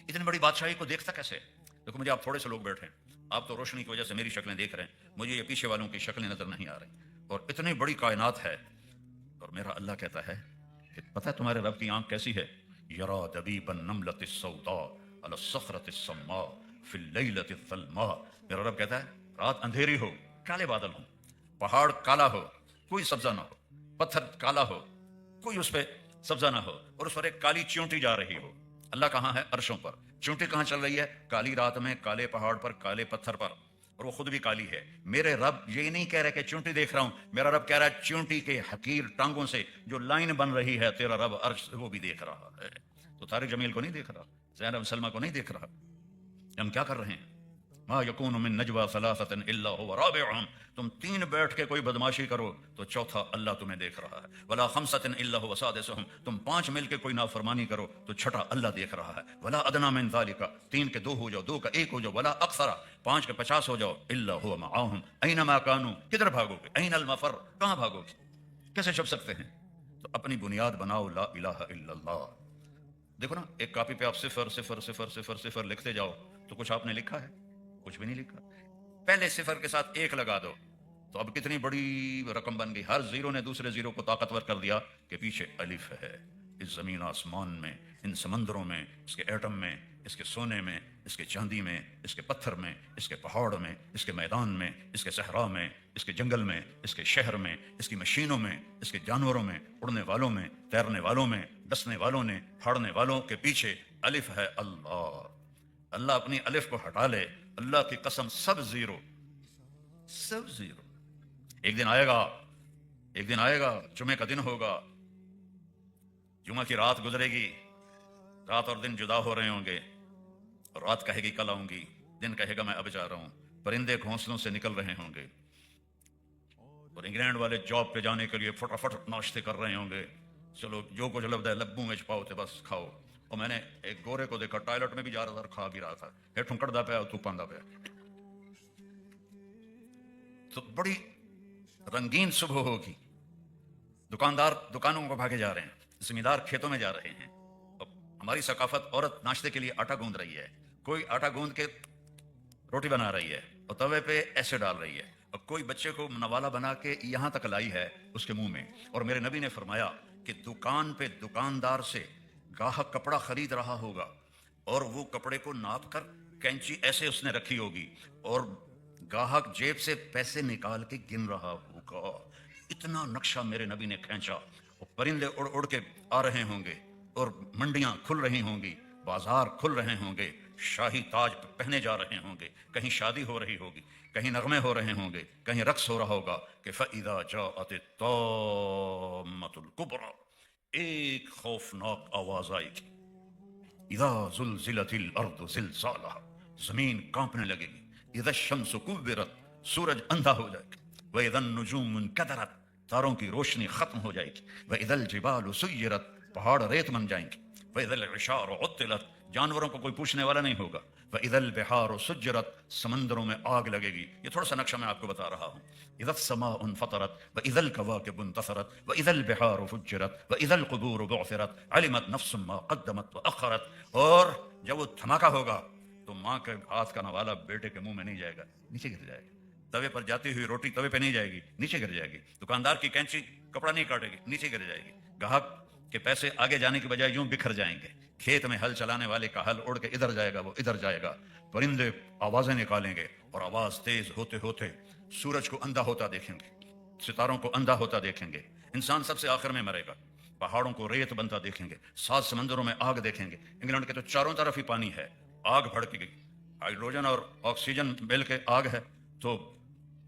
B: اتنی بڑی بادشاہی کو دیکھتا کیسے؟ دیکھو مجھے آپ تھوڑے سے لوگ بیٹھے ہیں، آپ تو روشنی کی وجہ سے میری شکلیں دیکھ رہے ہیں، مجھے یہ پیچھے والوں کی شکلیں نظر نہیں آ رہی. اور اتنی بڑی کائنات ہے، اور میرا اللہ کہتا ہے کہ پتہ ہے تمہارے رب کی آنکھ کیسی ہے؟ یرا دبیب النملۃ السوداء علی الصخرۃ السماء فی اللیلۃ الظلماء. میرا رب کہتا ہے رات اندھیری ہو، کالے بادل ہوں، پہاڑ کالا ہو، کوئی سبزہ نہ ہو، پتھر کالا ہو، کوئی اس پہ سبزہ نہ ہو، اور اس پر ایک کالی چیونٹی جا رہی ہو. اللہ کہاں ہے؟ عرشوں پر. چونٹی کہاں چل رہی ہے؟ کالی رات میں، کالے پہاڑ پر، کالے پتھر پر، اور وہ خود بھی کالی ہے۔ میرے رب یہ نہیں کہہ رہے کہ چونٹی دیکھ رہا ہوں، میرا رب کہہ رہا ہے چونٹی کے حقیر ٹانگوں سے جو لائن بن رہی ہے، تیرا رب عرش سے وہ بھی دیکھ رہا ہے۔ تو طارق جمیل کو نہیں دیکھ رہا، زینب سلمہ کو نہیں دیکھ رہا؟ ہم کیا کر رہے ہیں؟ ما یکون من نجوا ثلاثۃ الا هو رابعهم، تم تین بیٹھ کے کوئی بدماشی کرو تو چوتھا اللہ تمہیں دیکھ رہا ہے۔ ولا خمسۃ الا هو سادسهم، تم پانچ مل کے کوئی نافرمانی کرو تو چھٹا اللہ دیکھ رہا ہے۔ ولا ادنی من ذلک، تین کے دو ہو جاؤ، دو کا ایک ہو جاؤ، ولا اکثر، پانچ کے 50 ہو جاؤ، الا هو معهم اینما کانوا، کدھر بھاگو گے؟ این المفر، کہاں بھاگو گے؟ کیسے چھپ سکتے ہیں؟ تو اپنی بنیاد بناؤ لا الہ الا اللہ۔ دیکھو نا، ایک کاپی پہ آپ صفر صفر صفر صفر صفر لکھتے جاؤ تو کچھ آپ نے لکھا ہے؟ کچھ بھی نہیں لکھا۔ پہلے صفر کے ساتھ ایک لگا دو تو اب کتنی بڑی رقم بن گئی۔ ہر زیرو نے دوسرے زیرو کو طاقتور کر دیا کہ پیچھے الف ہے۔ اس زمین آسمان میں، ان سمندروں میں، اس کے ایٹم میں، اس کے سونے میں، اس کے چاندی میں، اس کے پتھر میں، اس کے پہاڑ میں، اس کے میدان میں، اس کے صحرا میں، اس کے جنگل میں، اس کے شہر میں، اس کی مشینوں میں، اس کے جانوروں میں، اڑنے والوں میں، تیرنے والوں میں، ڈسنے والوں نے، پھاڑنے والوں کے پیچھے الف ہے اللہ۔ اللہ اپنی الف کو ہٹا لے، اللہ کی قسم سب زیرو، سب زیرو۔ ایک دن آئے گا، ایک دن آئے گا، جمعے کا دن ہوگا، جمعہ کی رات گزرے گی، رات اور دن جدا ہو رہے ہوں گے، اور رات کہے گی کل آؤں گی، دن کہے گا میں اب جا رہا ہوں، پرندے گھونسلوں سے نکل رہے ہوں گے، اور انگلینڈ والے جاب پہ جانے کے لیے فٹافٹ ناشتے کر رہے ہوں گے، چلو جو کچھ لفظ ہے لبوں میں چھپاؤ تے بس کھاؤ۔ اور میں نے ایک گورے کو دیکھا ٹوائلٹ میں بھی جا رہا تھا اور کھا بھی رہا تھا، ہیٹھوں کڑدا پیا تو پاندا پیا۔ تو بڑی رنگین صبح ہوگی، دکاندار دکانوں کو بھاگے جا رہے ہیں، زمیندار کھیتوں میں جا رہے ہیں، اور ہماری ثقافت، عورت ناشتے کے لیے آٹا گوندھ رہی ہے، کوئی آٹا گوندھ کے روٹی بنا رہی ہے اور توے پہ ایسے ڈال رہی ہے، اور کوئی بچے کو نوالا بنا کے یہاں تک لائی ہے اس کے منہ میں۔ اور میرے نبی نے فرمایا کہ دکان پہ دکاندار سے گاہک کپڑا خرید رہا ہوگا اور وہ کپڑے کو ناپ کر کینچی ایسے اس نے رکھی ہوگی اور گاہک جیب سے پیسے نکال کے گن رہا ہوگا۔ اتنا نقشہ میرے نبی نے کھینچا، اور پرندے اڑ اڑ کے آ رہے ہوں گے، اور منڈیاں کھل رہی ہوں گی، بازار کھل رہے ہوں گے، شاہی تاج پہنے جا رہے ہوں گے، کہیں شادی ہو رہی ہوگی، کہیں نغمے ہو رہے ہوں گے، کہیں رقص ہو رہا ہوگا کہ فَإِذَا جَاءَتِ الطَّامَّةُ الْكُبْرَى، ایک خوفناک آواز آئے گی، اِذَا زُلْزِلَتِ الْأَرْضُ زِلْزَالَهَا، زمین کانپنے لگے گی، اِذَا الشَّمْسُ كُوِّرَتْ، سورج اندھا ہو جائے گا، وَإِذَا النُّجُومُ انْكَدَرَتْ، تاروں کی روشنی ختم ہو جائے گی، وَإِذَا الْجِبَالُ سُيِّرَتْ، پہاڑ ریت بن جائیں گے، وَإِذَا الْعِشَارُ عُطِّلَتْ، جانوروں کو کوئی پوچھنے والا نہیں ہوگا، وَإِذَا الْبِحَارُ سُجِّرَتْ، سمندروں میں آگ لگے گی۔ یہ تھوڑا سا نقشہ میں آپ کو بتا رہا ہوں۔ اِذَا السَّمَاءُ انْفَطَرَتْ وَإِذَا الْكَوَاكِبُ انْتَثَرَتْ وَإِذَا الْبِحَارُ فُجِّرَتْ وَإِذَا الْقُبُورُ بُعْثِرَتْ عَلِمَتْ نَفْسٌ مَّا قَدَّمَتْ وَأَخَّرَتْ، اور جب وہ دھماکہ ہوگا تو ماں کے ہاتھ کا نوالا بیٹے کے منہ میں نہیں جائے گا، نیچے گر جائے گا۔ توے پر جاتی ہوئی روٹی توے پہ نہیں جائے گی، نیچے گر جائے گی۔ دکاندار کی کینچی کپڑا نہیں کاٹے گی، نیچے گر جائے گی۔ گاہک کے پیسے آگے جانے کی بجائے یوں بکھر جائیں گے۔ کھیت میں ہل چلانے والے کا ہل اڑ کے ادھر جائے گا، وہ ادھر جائے گا۔ پرندے آوازیں نکالیں گے، اور آواز تیز ہوتے ہوتے سورج کو اندھا ہوتا دیکھیں گے، ستاروں کو اندھا ہوتا دیکھیں گے۔ انسان سب سے آخر میں مرے گا۔ پہاڑوں کو ریت بنتا دیکھیں گے، 7 سمندروں میں آگ دیکھیں گے۔ انگلینڈ کے تو چاروں طرف ہی پانی ہے، آگ بھڑک گئی، ہائیڈروجن اور آکسیجن مل کے آگ ہے تو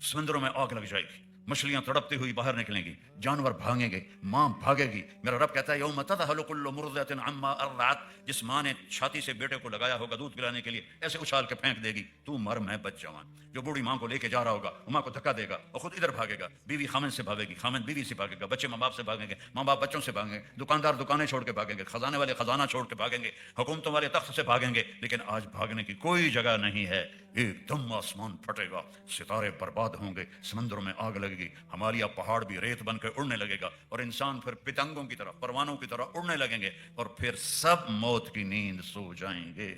B: سمندروں میں آگ لگ جائے گی، مچھلیاں تڑپتی ہوئی باہر نکلیں گی، جانور بھاگیں گے، ماں بھاگے گی۔ میرا رب کہتا ہے یوم تذہل کل مرضعۃ عما ارضعت، جس ماں نے چھاتی سے بیٹے کو لگایا ہوگا دودھ پلانے کے لیے، ایسے اچھال کے پھینک دے گی، تو مر میں بچ جاواں۔ جو بوڑھی ماں کو لے کے جا رہا ہوگا، وہ ماں کو دھکا دے گا اور خود ادھر بھاگے گا۔ بیوی خامن سے بھاگے گی، خامن بیوی سے بھاگے گا، بچے ماں باپ سے بھاگیں گے، ماں باپ بچوں سے بھاگیں گے، دکاندار دکانیں چھوڑ کے بھاگیں گے، خزانے والے خزانہ چھوڑ کے بھاگیں گے، حکومتوں والے تخت سے بھاگیں گے۔ لیکن آج بھاگنے کی کوئی جگہ نہیں ہے۔ ایک دم آسمان پھٹے گا، ستارے برباد ہوں گے، سمندروں میں آگ لگے گی، ہمالیہ پہاڑ بھی ریت بن کے اڑنے لگے گا، اور انسان پھر پتنگوں کی طرح، پروانوں کی طرح اڑنے لگیں گے، اور پھر سب موت کی نیند سو جائیں گے۔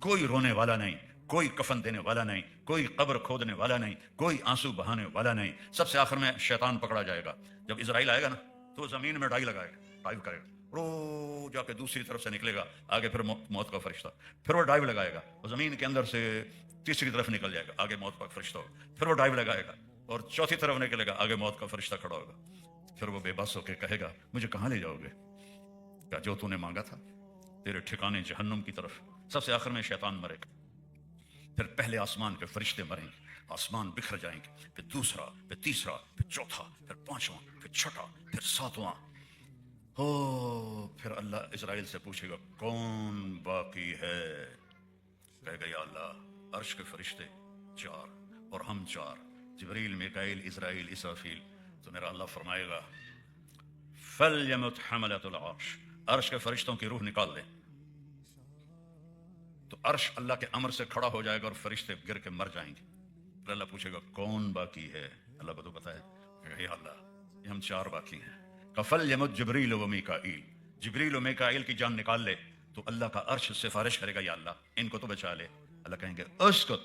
B: کوئی رونے والا نہیں، کوئی کفن دینے والا نہیں، کوئی قبر کھودنے والا نہیں، کوئی آنسو بہانے والا نہیں۔ سب سے آخر میں شیطان پکڑا جائے گا۔ جب اسرائیل آئے گا نا تو زمین میں ڈائی لگائے گا، ڈائیو کرے گا، رو جا کے دوسری طرف سے نکلے گا، آگے پھر موت کا فرشتہ، پھر وہ ڈائیو لگائے گا اور زمین کے اندر سے تیسری طرف نکل جائے گا، آگے موت کا فرشتہ ہوگا، پھر وہ ڈائیو لگائے گا اور چوتھی طرف نکلے گا، آگے موت کا فرشتہ کھڑا ہوگا۔ پھر وہ بے بس ہو کے کہے گا مجھے کہاں لے جاؤ گے؟ کیا جو تو نے مانگا تھا، تیرے ٹھکانے جہنم کی طرف، سب سے آخر میں شیطان مرے گا، پھر پہلے آسمان کے فرشتے مریں گے، آسمان بکھر جائیں گے، پھر دوسرا، پھر تیسرا، پھر چوتھا، پھر پانچواں، پھر چھٹا، پھر ساتواں، پھر اللہ اسرائیل سے پوچھے گا کون باقی ہے؟ کہے گا یا اللہ عرش کے فرشتے 4 اور ہم 4، جبریل، میکائیل، اسرائیل، اسرافیل۔ تو میرا اللہ فرمائے گا فَلْيَمُتْ حَمَلَةُ الْعَرْشِ، عرش کے فرشتوں کی روح نکال دیں۔ تو عرش اللہ کے امر سے کھڑا ہو جائے گا اور فرشتے گر کے مر جائیں گے۔ پھر اللہ پوچھے گا کون باقی ہے؟ اللہ کو تو پتا ہے، کہے گا یا اللہ یہ ہم 4 باقی ہیں۔ فَلْيَمُتْ جبریل و میکائیل، جبریل و میکائیل کی جان نکال لے۔ تو اللہ کا عرش سفارش کرے گا یا اللہ ان کو تو بچا لے۔ اللہ کہیں گے اسکت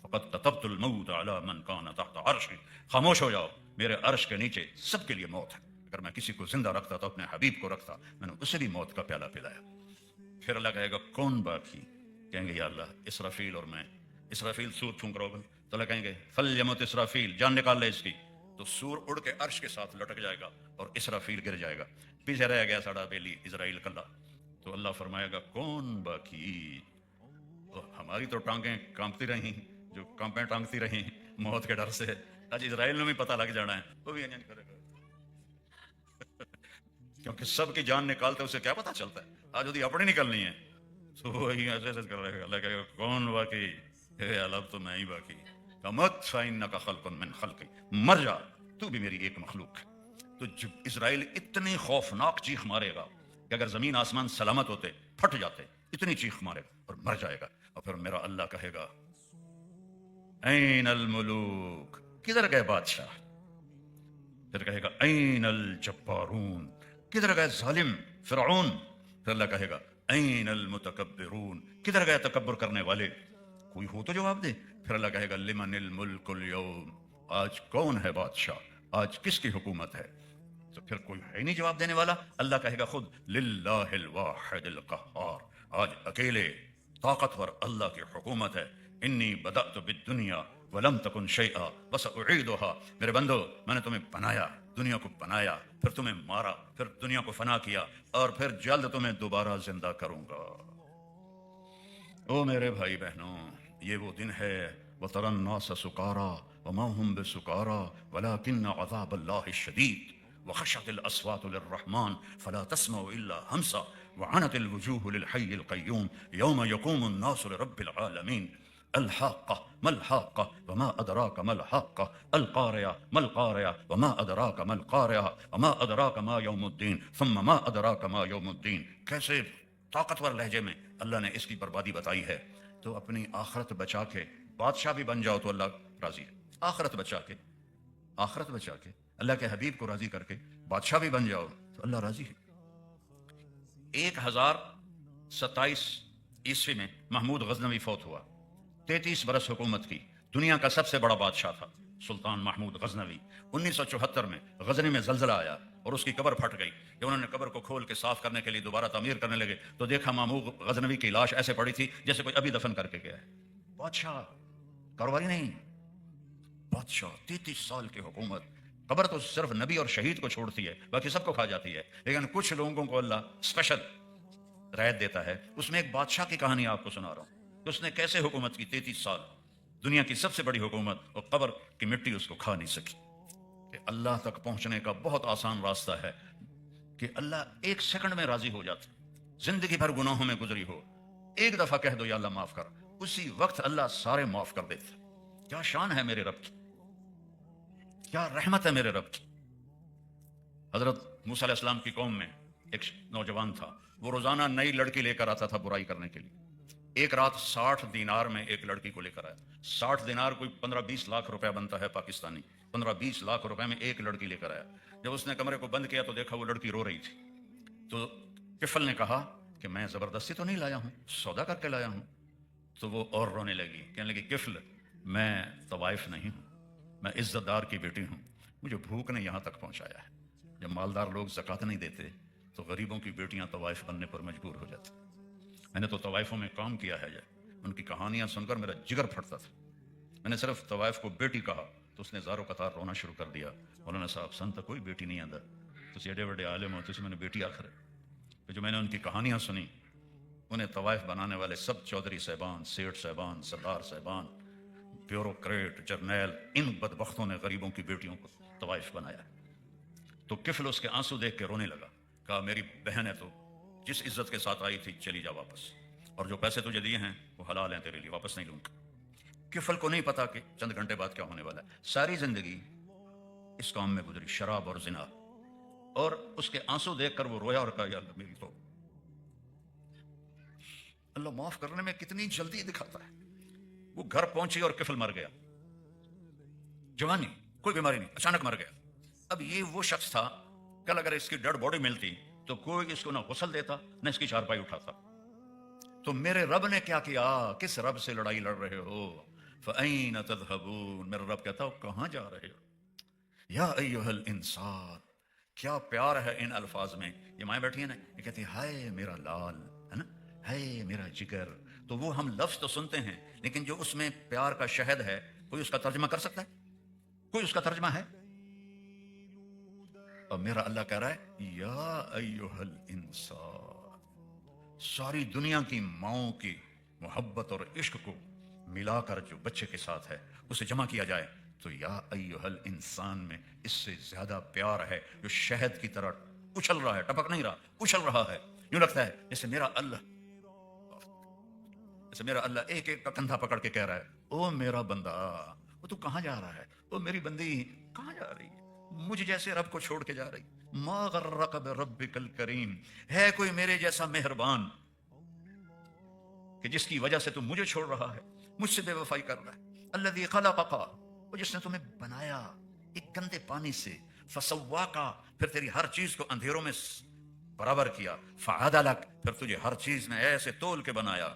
B: فقد كتبت الموت على من كان تحت عرشی، خاموش ہو جاؤ، میرے عرش کے نیچے سب کے لیے موت ہے، اگر میں کسی کو زندہ رکھتا تو اپنے حبیب کو رکھتا، میں نے اسے بھی موت کا پیالہ پلایا۔ پھر اللہ کہے گا کون باقی؟ کہیں گے یا اللہ اسرافیل اور میں۔ اسرافیل سور پھونک رہا ہوگا تو اللہ کہیں گے فَلْيَمُتْ اسرافیل، جان نکال لے اس کی۔ تو سور اڑ کے عرش کے ساتھ لٹک جائے گا اور اسرافیل گر جائے گا، پیچھے رہ گیا ساڑا بیلی اسرائیل کلا۔ تو اللہ فرمائے گا کون باقی؟ تو ہماری تو ٹانگیں کانپتی رہیں، جو کانپیں ٹانگتی رہیں موت کے ڈر سے، آج اسرائیل میں بھی پتہ لگ جانا ہے، وہ بھی انجن کرے گا، کیونکہ سب کی جان نکالتے اسے کیا پتہ چلتا ہے، آج وہی اپنی نکلنی ہے تو وہی ایسے ایسے کر رہے گا۔ اللہ کہے گا کون باقی؟ اے اللہ اب تو میں ہی باقی۔ مت فإنک خلق من خلقی، مر جا تو بھی میری ایک مخلوق ہے۔ تو جب اسرائیل اتنی خوفناک چیخ مارے گا کہ اگر زمین آسمان سلامت ہوتے پھٹ جاتے، اتنی چیخ مارے گا اور مر جائے گا۔ اور پھر میرا اللہ کہے گا این الملوک، کدھر گئے بادشاہ؟ پھر کہے گا این الجبارون، کدھر گئے ظالم فرعون؟ پھر اللہ کہے گا این المتکبرون، کدھر گئے تکبر کرنے والے؟ کوئی ہو تو جواب دے۔ پھر اللہ کہے گا لمن الملک اليوم، آج کون ہے بادشاہ، آج کس کی حکومت ہے؟ تو پھر کوئی ہے نہیں جواب دینے والا۔ اللہ کہے گا خود للہ الواحد القہار، آج اکیلے طاقتور اللہ کی حکومت ہے۔ انی بدأت بالدنیا ولم تکن شیئا وسأعیدها، میرے بندو میں نے تمہیں بنایا، دنیا کو بنایا، پھر تمہیں مارا، پھر دنیا کو فنا کیا، اور پھر جلد تمہیں دوبارہ زندہ کروں گا۔ او میرے بھائی بہنوں، یہ وہ دن ہے وَتَرَى النَّاسَ سُكَارَىٰ وَمَا هُمْ بِسُكَارَىٰ وَلَٰكِنَّ عَذَابَ اللَّهِ الشَّدِيدُ وَخَشَعَتِ الْأَصْوَاتُ لِلرَّحْمَٰنِ فَلَا تَسْمَعُ إِلَّا هَمْسًا وَعَنَتِ الْوُجُوهُ لِلْحَيِّ الْقَيُّومِ يَوْمَ يَقُومُ النَّاسُ لِرَبِّ الْعَالَمِينَ الحاقة ما الحاقة وما أدراك ما الحاقة القارعة ما القارعة وما أدراك ما القارعة وما أدراك ما يوم الدين ثم ما أدراك ما يوم الدين۔ کیسے طاقتور لہجے میں اللہ نے اس کی بربادی بتائی ہے۔ تو اپنی آخرت بچا کے بادشاہ بھی بن جاؤ تو اللہ راضی ہے، آخرت بچا کے، آخرت بچا کے اللہ کے حبیب کو راضی کر کے بادشاہ بھی بن جاؤ تو اللہ راضی ہے۔ 1027 عیسوی میں محمود غزنوی فوت ہوا، 33 برس حکومت کی، دنیا کا سب سے بڑا بادشاہ تھا سلطان محمود غزنوی۔ 1974 میں غزنی میں زلزلہ آیا اور اس کی قبر پھٹ گئی۔ جب انہوں نے قبر کو کھول کے صاف کرنے کے لیے دوبارہ تعمیر کرنے لگے تو دیکھا محمود غزنوی کی لاش ایسے پڑی تھی جیسے کوئی ابھی دفن کر کے گیا ہے۔ بادشاہ، کاروباری نہیں، بادشاہ، 33 سال کی حکومت۔ قبر تو صرف نبی اور شہید کو چھوڑتی ہے، باقی سب کو کھا جاتی ہے، لیکن کچھ لوگوں کو اللہ اسپیشل رعایت دیتا ہے۔ اس میں ایک بادشاہ کی کہانی آپ کو سنا رہا ہوں کہ اس نے کیسے حکومت کی 33 سال، دنیا کی سب سے بڑی حکومت، اور قبر کی مٹی اس کو کھا نہیں سکی۔ کہ اللہ تک پہنچنے کا بہت آسان راستہ ہے کہ اللہ ایک سیکنڈ میں راضی ہو جاتا۔ زندگی بھر گناہوں میں گزری ہو، ایک دفعہ کہہ دو یا اللہ معاف کر، اسی وقت اللہ سارے معاف کر دیتا۔ کیا شان ہے میرے رب کی، کیا رحمت ہے میرے رب کی۔ حضرت موسیٰ علیہ السلام کی قوم میں ایک نوجوان تھا، وہ روزانہ نئی لڑکی لے کر آتا تھا برائی کرنے کے لیے۔ ایک رات 60 دینار میں ایک لڑکی کو لے کر آیا۔ 60 دینار کوئی 15-20 لاکھ روپے بنتا ہے پاکستانی، 15-20 لاکھ روپے میں ایک لڑکی لے کر آیا۔ جب اس نے کمرے کو بند کیا تو دیکھا وہ لڑکی رو رہی تھی۔ تو کفل نے کہا کہ میں زبردستی تو نہیں لایا ہوں، سودا کر کے لایا ہوں۔ تو وہ اور رونے لگی، کہنے لگی کفل میں طوائف نہیں ہوں، میں عزت دار کی بیٹی ہوں، مجھے بھوک نے یہاں تک پہنچایا ہے۔ جب مالدار لوگ زکوٰۃ نہیں دیتے تو غریبوں کی بیٹیاں طوائف بننے پر مجبور ہو جاتی۔ میں نے تو طوائفوں میں کام کیا ہے، ان کی کہانیاں سن کر میرا جگر پھٹتا تھا۔ میں نے صرف طوائف کو بیٹی کہا تو اس نے زاروں قطار رونا شروع کر دیا۔ مولانا صاحب سن تو کوئی بیٹی نہیں آتا، تسی ایڈے بڑے عالم ہو، تسی میں نے بیٹی آخر ہے۔ پھر جو میں نے ان کی کہانیاں سنی انہیں طوائف بنانے والے سب چودھری صاحبان، سیٹھ صاحبان، سردار صاحبان، بیوروکریٹ، جرنیل، ان بدبختوں نے غریبوں کی بیٹیوں کو طوائف بنایا۔ تو کفل اس کے آنسو دیکھ کے رونے لگا، کہا میری بہن ہے تو جس عزت کے ساتھ آئی تھی چلی جا واپس، اور جو پیسے تجھے دیے ہیں وہ حلال ہیں تیرے لیے، واپس نہیں لوں گا۔ کفل کو نہیں پتا کہ چند گھنٹے بعد کیا ہونے والا ہے۔ ساری زندگی اس کام میں گزری، شراب اور زنا، اور اس کے آنسو دیکھ کر وہ رویا اور کہا یا اللہ میری تو اللہ معاف کرنے میں کتنی جلدی دکھاتا ہے۔ وہ گھر پہنچی اور کفل مر گیا، جوانی، کوئی بیماری نہیں، اچانک مر گیا۔ اب یہ وہ شخص تھا، کل اگر اس کی ڈیڈ باڈی ملتی تو کوئی اس کو نہ غسل دیتا نہ اس کی چارپائی اٹھاتا۔ تو میرے رب نے کیا کیا؟ کس رب سے لڑائی لڑ رہے ہو؟ فَأَيْنَ تَذْهَبُونَ، میرا رب کہتا ہو کہاں جا رہے ہو؟ یا ایھا الانسان، کیا پیار ہے ان الفاظ میں۔ یہ مائیں بیٹھی ہیں نا، یہ کہتی ہے ہائے میرا لال، ہے نا، ہائے میرا جگر۔ تو وہ ہم لفظ تو سنتے ہیں لیکن جو اس میں پیار کا شہد ہے، کوئی اس کا ترجمہ کر سکتا ہے؟ کوئی اس کا ترجمہ ہے؟ اور میرا اللہ کہہ رہا ہے یا ایھا الانسان، ساری دنیا کی ماؤں کی محبت اور عشق کو ملا کر جو بچے کے ساتھ ہے اسے جمع کیا جائے تو یا ایھا الانسان میں اس سے زیادہ پیار ہے، جو شہد کی طرح اچھل رہا ہے، ٹپک نہیں رہا، اچھل رہا ہے۔ یوں لگتا ہے جیسے میرا اللہ ایک ایک کا کندھا پکڑ کے کہہ رہا ہے او میرا بندہ، وہ تو کہاں جا رہا ہے؟ او میری بندی کہاں جا رہی ہے؟ مجھ جیسے رب کو چھوڑ کے جا رہی؟ ما غرک بربک الکریم، ہے کوئی میرے جیسا مہربان کہ جس کی وجہ سے تم مجھے چھوڑ رہا ہے، مجھ سے بے وفائی کر رہا ہے؟ الذی خلقک، وہ جس نے تمہیں بنایا ایک گندے پانی سے، فسواکا، پھر تیری ہر چیز کو اندھیروں میں برابر کیا، فعدلک، پھر تجھے ہر چیز میں ایسے تول کے بنایا،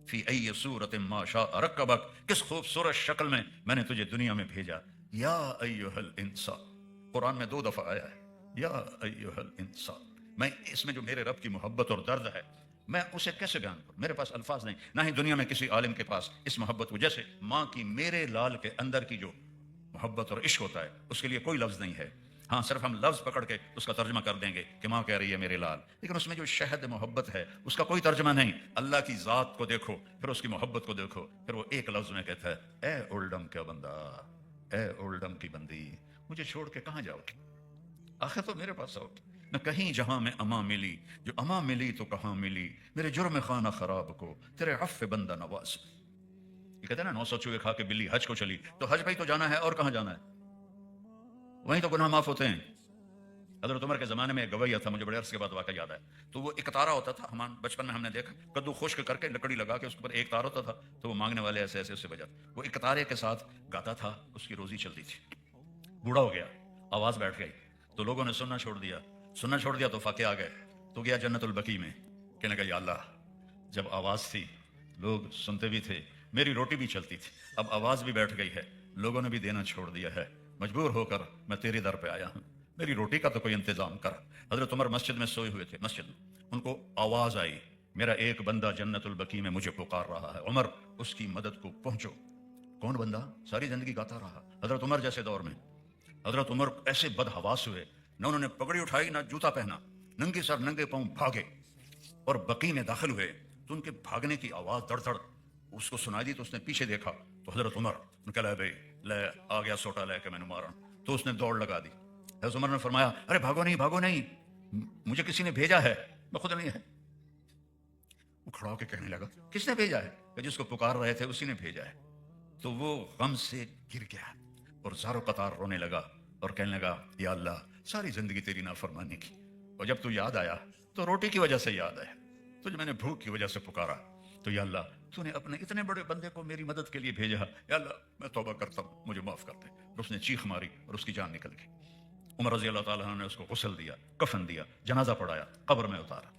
B: فی ای صورت ما شاء رکبک، کس خوبصورت شکل میں نے تجھے دنیا میں بھیجا۔ یا ایھا الانسان، قرآن میں 2 دفعہ آیا ہے یا ایھا الانسان۔ میں اس میں جو میرے رب کی محبت اور درد ہے میں اسے کیسے بیان کروں؟ میرے پاس الفاظ نہیں، نہ ہی دنیا میں کسی عالم کے پاس اس محبت کو، جیسے ماں کی میرے لال کے اندر کی جو محبت اور عشق ہوتا ہے اس کے لیے کوئی لفظ نہیں ہے۔ ہاں صرف ہم لفظ پکڑ کے اس کا ترجمہ کر دیں گے کہ ماں کہہ رہی ہے میرے لال، لیکن اس میں جو شہد محبت ہے اس کا کوئی ترجمہ نہیں۔ اللہ کی ذات کو دیکھو، پھر اس کی محبت کو دیکھو، پھر وہ ایک لفظ میں کہتا ہے اے اولڈم کا بندہ، اے اولڈم کی بندی، مجھے چھوڑ کے کہاں جاؤ گی؟ آخر تو میرے پاس آؤ گی نہ کہیں جہاں میں اما ملی، جو اما ملی تو کہاں ملی، میرے جرم خانہ خراب کو تیرے عفو بندہ نواز۔ یہ کہتے ہیں نا 900 چوہے کھا کے بلی حج کو چلی، تو حج پہ ہی تو جانا ہے، اور کہاں جانا ہے؟ وہیں تو گناہ معاف ہوتے ہیں۔ حضرت عمر کے زمانے میں ایک گویا تھا، مجھے بڑے عرصے کے بعد واقعہ یاد ہے، تو وہ ایک تارا ہوتا تھا، ہم بچپن میں ہم نے دیکھا، کدو خشک کر کے لکڑی لگا کے اس پر ایک تار ہوتا تھا، تو وہ مانگنے والے ایسے ایسے اسے بجاتے، وہ ایک تارے کے ساتھ گاتا تھا، اس کی روزی چلتی تھی۔ بوڑھا ہو گیا، آواز بیٹھ گئی، تو لوگوں نے سننا چھوڑ دیا تو فاقے آ گئے، تو گیا جنت البقیع میں، کہنے لگا یا اللہ، جب آواز تھی لوگ سنتے بھی تھے، میری روٹی بھی چلتی تھی، اب آواز بھی بیٹھ گئی ہے، لوگوں نے بھی دینا چھوڑ دیا ہے، مجبور ہو کر میں تیرے در پہ آیا ہوں، میری روٹی کا تو کوئی انتظام کر۔ حضرت عمر مسجد میں سوئے ہوئے تھے، مسجد میں ان کو آواز آئی میرا ایک بندہ جنت البقیع میں مجھے پکار رہا ہے، عمر اس کی مدد کو پہنچو۔ کون بندہ؟ ساری زندگی گاتا رہا حضرت عمر جیسے دور میں۔ حضرت عمر ایسے بدحواس ہوئے، نہ انہوں نے پگڑی اٹھائی نہ جوتا پہنا، ننگے سر ننگے پاؤں بھاگے اور بقیع میں داخل ہوئے، تو ان کے بھاگنے کی آواز دڑ دڑ اس کو سنائی دی، تو اس نے پیچھے دیکھا تو حضرت عمر نے کہا لے بھائی لے آ گیا سوٹا لے کے میں نے مارا، تو اس نے دوڑ لگا دی۔ حضرت عمر نے فرمایا ارے بھاگو نہیں، مجھے کسی نے بھیجا ہے، میں خود نہیں ہے۔ وہ کھڑا ہو کے کہنے لگا کس نے بھیجا ہے؟ کہ جس کو پکار رہے تھے اسی نے بھیجا ہے۔ تو وہ غم سے گر گیا اور زار و قطار رونے لگا اور کہنے لگا یا اللہ، ساری زندگی تیری نافرمانی کی، اور جب تو یاد آیا تو روٹی کی وجہ سے یاد آیا، تو جب میں نے بھوک کی وجہ سے پکارا تو یا اللہ تو نے اپنے اتنے بڑے بندے کو میری مدد کے لیے بھیجا، یا اللہ میں توبہ کرتا ہوں، مجھے معاف کر دے۔ اور اس نے چیخ ماری اور اس کی جان نکل گئی۔ عمر رضی اللہ تعالیٰ عنہ نے اس کو غسل دیا، کفن دیا، جنازہ پڑھایا، قبر میں اتارا۔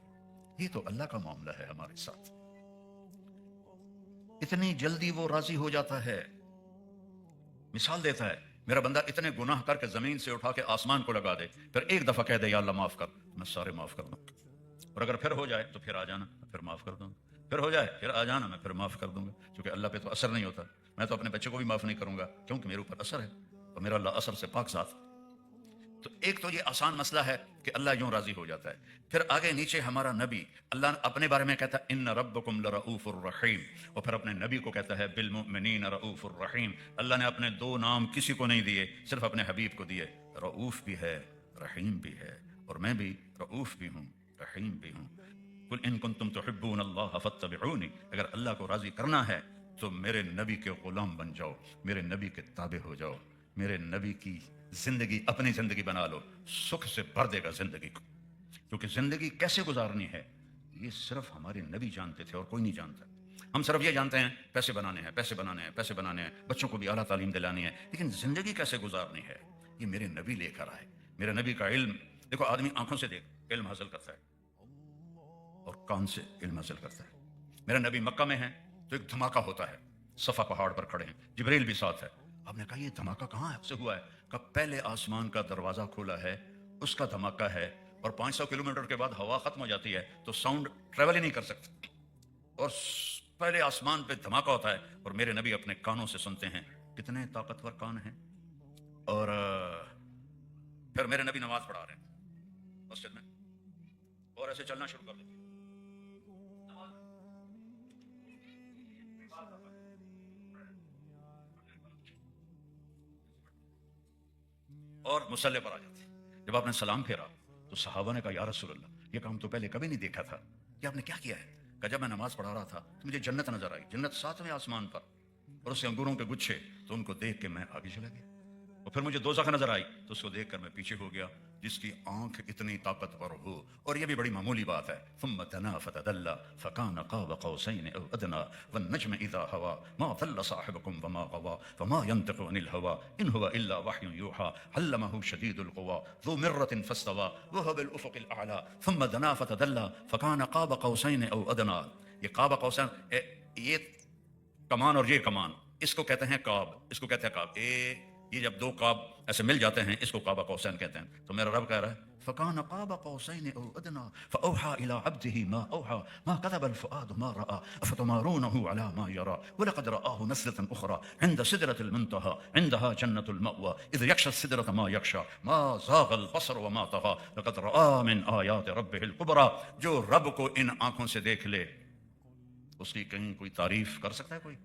B: یہ تو اللہ کا معاملہ ہے ہمارے ساتھ، اتنی جلدی وہ راضی ہو جاتا ہے۔ مثال دیتا ہے میرا بندہ اتنے گناہ کر کے زمین سے اٹھا کے آسمان کو لگا دے، پھر ایک دفعہ کہہ دے یا اللہ معاف کر، میں سارے معاف کر دوں گا، اور اگر پھر ہو جائے تو پھر آ جانا، میں پھر معاف کر دوں گا، پھر ہو جائے پھر آ جانا، میں پھر معاف کر دوں گا، کیونکہ اللہ پہ تو اثر نہیں ہوتا۔ میں تو اپنے بچے کو بھی معاف نہیں کروں گا کیونکہ میرے اوپر اثر ہے، اور میرا اللہ اثر سے پاک ذات۔ تو ایک تو یہ آسان مسئلہ ہے کہ اللہ یوں راضی ہو جاتا ہے. پھر آگے نیچے ہمارا نبی اللہ اپنے بارے میں کہتا ہے ان ربکم لرؤوف الرحیم، اور پھر اپنے نبی کو کہتا ہے بالمؤمنین رؤوف الرحیم. اللہ نے اپنے دو نام کسی کو نہیں دیے، صرف اپنے حبیب کو دیے. رؤوف بھی ہے، رحیم بھی ہے، اور میں بھی رؤوف بھی ہوں، رحیم بھی ہوں. قل ان کنتم تحبون اللہ فاتبعونی، اگر اللہ کو راضی کرنا ہے تو میرے نبی کے غلام بن جاؤ، میرے نبی کے تابع ہو جاؤ، میرے نبی کی زندگی اپنی زندگی بنا لو. سکھ سے بھر دے گا زندگی کو. کیونکہ زندگی کیسے گزارنی ہے یہ صرف ہمارے نبی جانتے تھے اور کوئی نہیں جانتا. ہم صرف یہ جانتے ہیں پیسے بنانے ہیں، پیسے بنانے ہیں، پیسے بنانے ہیں، بچوں کو بھی اعلیٰ تعلیم دلانی ہے، لیکن زندگی کیسے گزارنی ہے یہ میرے نبی لے کر آئے. میرے نبی کا علم دیکھو، آدمی آنکھوں سے دیکھ علم حاصل کرتا ہے اور کان سے علم حاصل کرتا ہے. میرے نبی مکہ میں ہیں تو ایک دھماکہ ہوتا ہے، صفا پہاڑ پر کھڑے ہیں، جبریل بھی ساتھ ہے. آپ نے کہا یہ دھماکہ کہاں سے ہوا ہے؟ کہ پہلے آسمان کا دروازہ کھولا ہے، اس کا دھماکہ ہے، اور 500 کلومیٹر کے بعد ہوا ختم ہو جاتی ہے تو ساؤنڈ ٹریول ہی نہیں کر سکتا، اور پہلے آسمان پہ دھماکہ ہوتا ہے اور میرے نبی اپنے کانوں سے سنتے ہیں. کتنے طاقتور کان ہیں. اور پھر میرے نبی نماز پڑھا رہے ہیں مسجد میں، اور ایسے چلنا شروع کر دیتے ہیں. اور مصلی پر آ جاتے ہیں. جب آپ نے سلام پھیرا تو صحابہ نے کہا یا رسول اللہ یہ کام تو پہلے کبھی نہیں دیکھا تھا، کہ آپ نے کیا کیا ہے؟ کہ جب میں نماز پڑھا رہا تھا تو مجھے جنت نظر آئی، جنت 7ویں آسمان پر، اور اس سے انگوروں کے گچھے، تو ان کو دیکھ کے میں آگے چلا گیا. اور پھر مجھے دوزخ نظر آئی تو اس کو دیکھ کر میں پیچھے ہو گیا. جس کی آنکھ اتنی طاقتور ہو، اور یہ بھی بڑی معمولی بات ہے، ثم دنا فتدلى فكان قاب قوسين او ادنى والنجم اذا هوى ما ضل صاحبكم وما غوى وما ينطق عن الهوى ان هو الا وحي يوحى علمه شديد القوى ذو مرة فاستوى وهو بالافق الاعلى ثم دنا فتدلى فكان قاب قوسين او ادنى. یہ قاب قوسین، یہ کمان اور یہ کمان، اس کو کہتے ہیں قاب، اس کو کہتے ہیں قاب. یہ جب دو قاب ایسے مل جاتے ہیں اس کو قاب قوسین کہتے ہیں. تو میرا رب کہہ رہا ہے فَكَانَ قَابَ قَوْسَيْنِ أَوْ أَدْنَىٰ فَأَوْحَىٰ إِلَىٰ عَبْدِهِ مَا أَوْحَىٰ مَا كَذَبَ الْفُؤَادُ مَا رَأَىٰ أَفَتُمَارُونَهُ عَلَىٰ مَا يَرَىٰ وَلَقَدْ رَآهُ نَزْلَةً أُخْرَىٰ عِندَ سِدْرَةِ الْمُنتَهَىٰ عِندَهَا جَنَّةُ الْمَأْوَىٰ إِذْ يَغْشَى السِّدْرَةَ مَا يَغْشَىٰ مَا زَاغَ الْبَصَرُ وَمَا طَغَىٰ لَقَدْ رَآىٰ مِنْ آيَاتِ رَبِّهِ الْكُبْرَىٰ. جو رب کو ان آنکھوں سے دیکھ لے اس کی کہیں کوئی تعریف کر سکتا ہے کوئی؟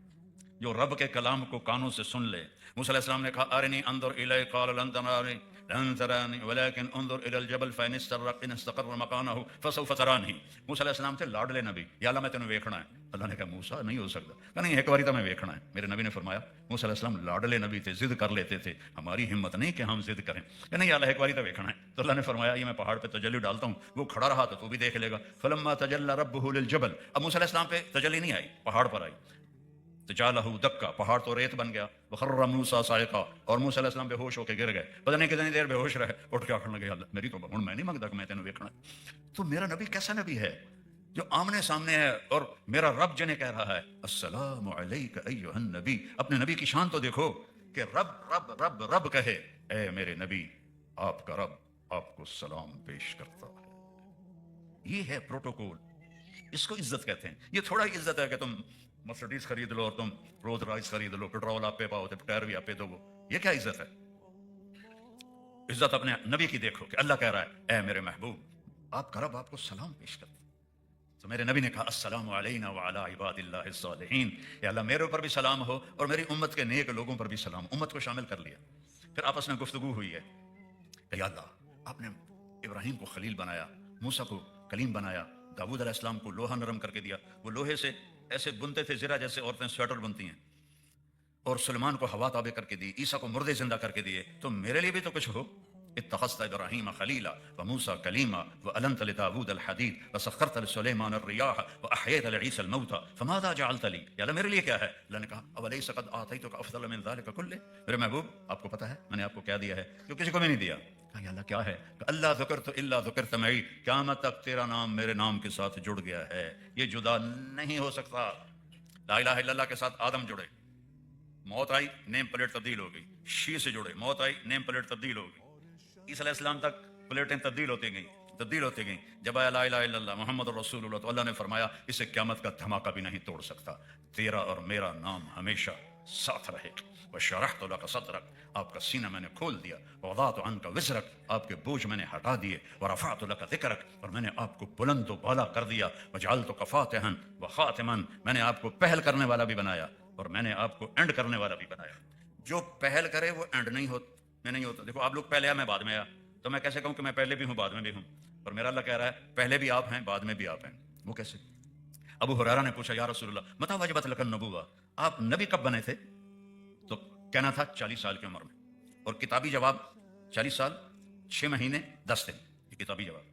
B: جو رب کے کلام کو کانوں سے سن لے. موسیٰ علیہ السلام نے کہا ارنی انظر الی، قال لن ترانی ولكن انظر الى الجبل فان استقر مكانه فسوف ترانی. موسیٰ علیہ السلام تھے لاڈلے نبی، یا اللہ میں تینوں ویکھنا ہے. اللہ نے کہا موسیٰ نہیں ہو سکتا. کہ نہیں ایک باری تو میں ویکھنا ہے. میرے نبی نے فرمایا موسیٰ علیہ السلام لاڈلے نبی تھے، ضد کر لیتے تھے، ہماری ہمت نہیں کہ ہم ضد کریں. کہ نہیں اللہ ایک باری تو ویکھنا ہے. تو اللہ نے فرمایا یہ میں پہاڑ پہ تجلی ڈالتا ہوں، وہ کھڑا رہا تو بھی دیکھ لے گا. فلما تجلی ربہ للجبل، اب موسیٰ علیہ السلام پہ تجلی نہیں آئی، پہاڑ پر آئی. تجالہ دکا، پہاڑ تو ریت بن گیا. وخر موسیٰ صاعقا، اور موسیٰ علیہ السلام بے ہوش ہو کے گر گئے. پتہ نہیں کتنی دیر بے ہوش رہے، اٹھ کے آخر لگے اللہ میری تو ہن میں نہیں منگتا کہ میں تینوں ویکھنا. تو میرا نبی کیسا نبی ہے جو آمنے سامنے ہے، اور میرا رب جنہیں کہہ رہا ہے السلام علیک ایھا النبی. اپنے نبی کی شان تو دیکھو کہ رب رب رب رب کہے اے میرے نبی آپ کا رب آپ کو سلام پیش کرتا ہے. یہ ہے پروٹوکول، اس کو عزت کہتے ہیں. یہ تھوڑا ہی عزت ہے کہ تم مرسڈیز خرید لو اور تم رولز رائس خرید لو، پیٹرول آپ پہ پاؤ تو ٹائر بھی آپ پہ دو. یہ کیا عزت ہے؟ عزت اپنے نبی کی دیکھو کہ اللہ کہہ رہا ہے اے میرے محبوب آپ کا رب آپ کو سلام پیش کرتا. تو میرے نبی نے کہا السلام علینا وعلی عباد اللہ الصالحین. اے اللہ میرے اوپر بھی سلام ہو اور میری امت کے نیک لوگوں پر بھی سلام. امت کو شامل کر لیا. پھر آپس میں گفتگو ہوئی ہے کہ یا اللہ آپ نے ابراہیم کو خلیل بنایا، موسیٰ کو کلیم بنایا، داؤد علیہ السلام کو لوہا نرم کر کے دیا، وہ لوہے سے ایسے بنتے تھے زرہ جیسے عورتیں سویٹر بنتی ہیں، اور سلیمان کو ہوا تابع کر کے دی، عیسیٰ کو مردے زندہ کر کے دیے. تو میرے لیے بھی تو کچھ ہو. اتخذت ابراہیم خلیلا وموسیٰ کلیما وألنت لداود الحدید وسخرت لسلیمان الریاح واحییت لعیسی الموتى فماذا جعلت لی. یا اللہ میرے لیے کیا ہے؟ اللہ نے کہا اولیس قد آتیتک افضل من ذلک کلہ. میرے محبوب آپ کو پتہ ہے میں نے آپ کو کیا دیا ہے جو کسی کو بھی نہیں دیا. کہا یا اللہ کیا ہے؟ کہ اللہ ذکرت الا ذکرت معی، قیامت تک تیرا نام میرے نام کے ساتھ جڑ گیا ہے، یہ جدا نہیں ہو سکتا. لا الہ الا اللہ کے ساتھ آدم جڑے، موت آئی نیم پلیٹ تبدیل ہو گئی. شی سے جڑے، موت آئی نیم پلیٹ تبدیل ہو گئی. عیسیٰ علیہ السلام تک پلیٹیں تبدیل ہوتی گئیں. جب آیا لا الہ الا اللہ محمد رسول اللہ تو اللہ نے فرمایا اسے قیامت کا دھماکہ بھی نہیں توڑ سکتا. تیرا اور میرا نام ہمیشہ ساتھ رہے گا. وشرحت لك صدرك, آپ کا سینہ میں نے کھول دیا. ووضعت عنك وزرك, آپ کے بوجھ میں نے ہٹا دیے. ورفعت لك ذکرك, اور میں نے آپ کو بلند و بالا کر دیا. وجعلتك فاتحا وخاتما, میں نے آپ کو پہل کرنے والا بھی بنایا اور میں نے آپ کو اینڈ کرنے والا بھی بنایا. جو پہل کرے وہ اینڈ نہیں ہوتا, میں نہیں ہوتا. دیکھو آپ لوگ پہلے آیا, میں بعد میں آیا, تو میں کیسے کہوں کہ میں پہلے بھی ہوں بعد میں بھی ہوں؟ اور میرا اللہ کہہ رہا ہے پہلے بھی آپ ہیں بعد میں بھی آپ ہیں. وہ کیسے؟ ابو ہریرہ نے پوچھا یا رسول اللہ متى وجبت لك النبوة, آپ نبی کب بنے تھے؟ تو کہنا تھا 40 سال کی عمر میں. اور کتابی جواب 40 سال 6 مہینے 10 دن, یہ کتابی جواب.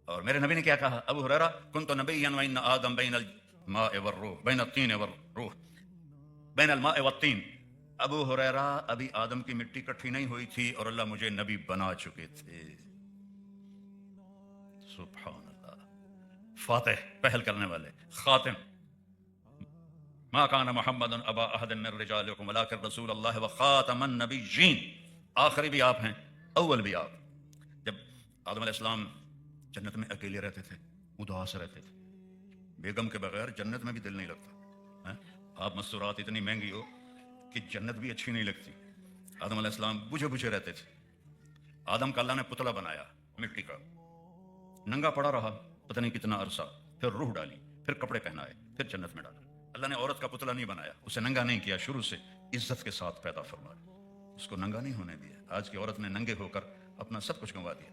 B: اور میرے نبی نے کیا کہا؟ ابو ہریرہ كنت نبيا وان آدم بين الماء والروح بين الطين والروح بين الماء والطين. ابو ہریرہ ابھی آدم کی مٹی کٹھی نہیں ہوئی تھی اور اللہ مجھے نبی بنا چکے تھے. سبحان اللہ. فاتح, پہل کرنے والے. خاتم, ما كان محمد ابا احد من رجالكم ولكن رسول الله وخاتم النبيين, آخری بھی آپ ہیں اول بھی آپ. جب آدم علیہ السلام جنت میں اکیلے رہتے تھے, اداس رہتے تھے, بیگم کے بغیر جنت میں بھی دل نہیں لگتا. آپ مستورات اتنی مہنگی ہو کہ جنت بھی اچھی نہیں لگتی. آدم علیہ السلام بجھے بجھے رہتے تھے. آدم کا اللہ نے پتلا بنایا مٹی کا, ننگا پڑا رہا پتہ نہیں کتنا عرصہ, پھر روح ڈالی, پھر کپڑے پہنائے, پھر جنت میں ڈالا. اللہ نے عورت کا پتلا نہیں بنایا, اسے ننگا نہیں کیا, شروع سے عزت کے ساتھ پیدا فرمایا, اس کو ننگا نہیں ہونے دیا. آج کی عورت نے ننگے ہو کر اپنا سب کچھ گنوا دیا.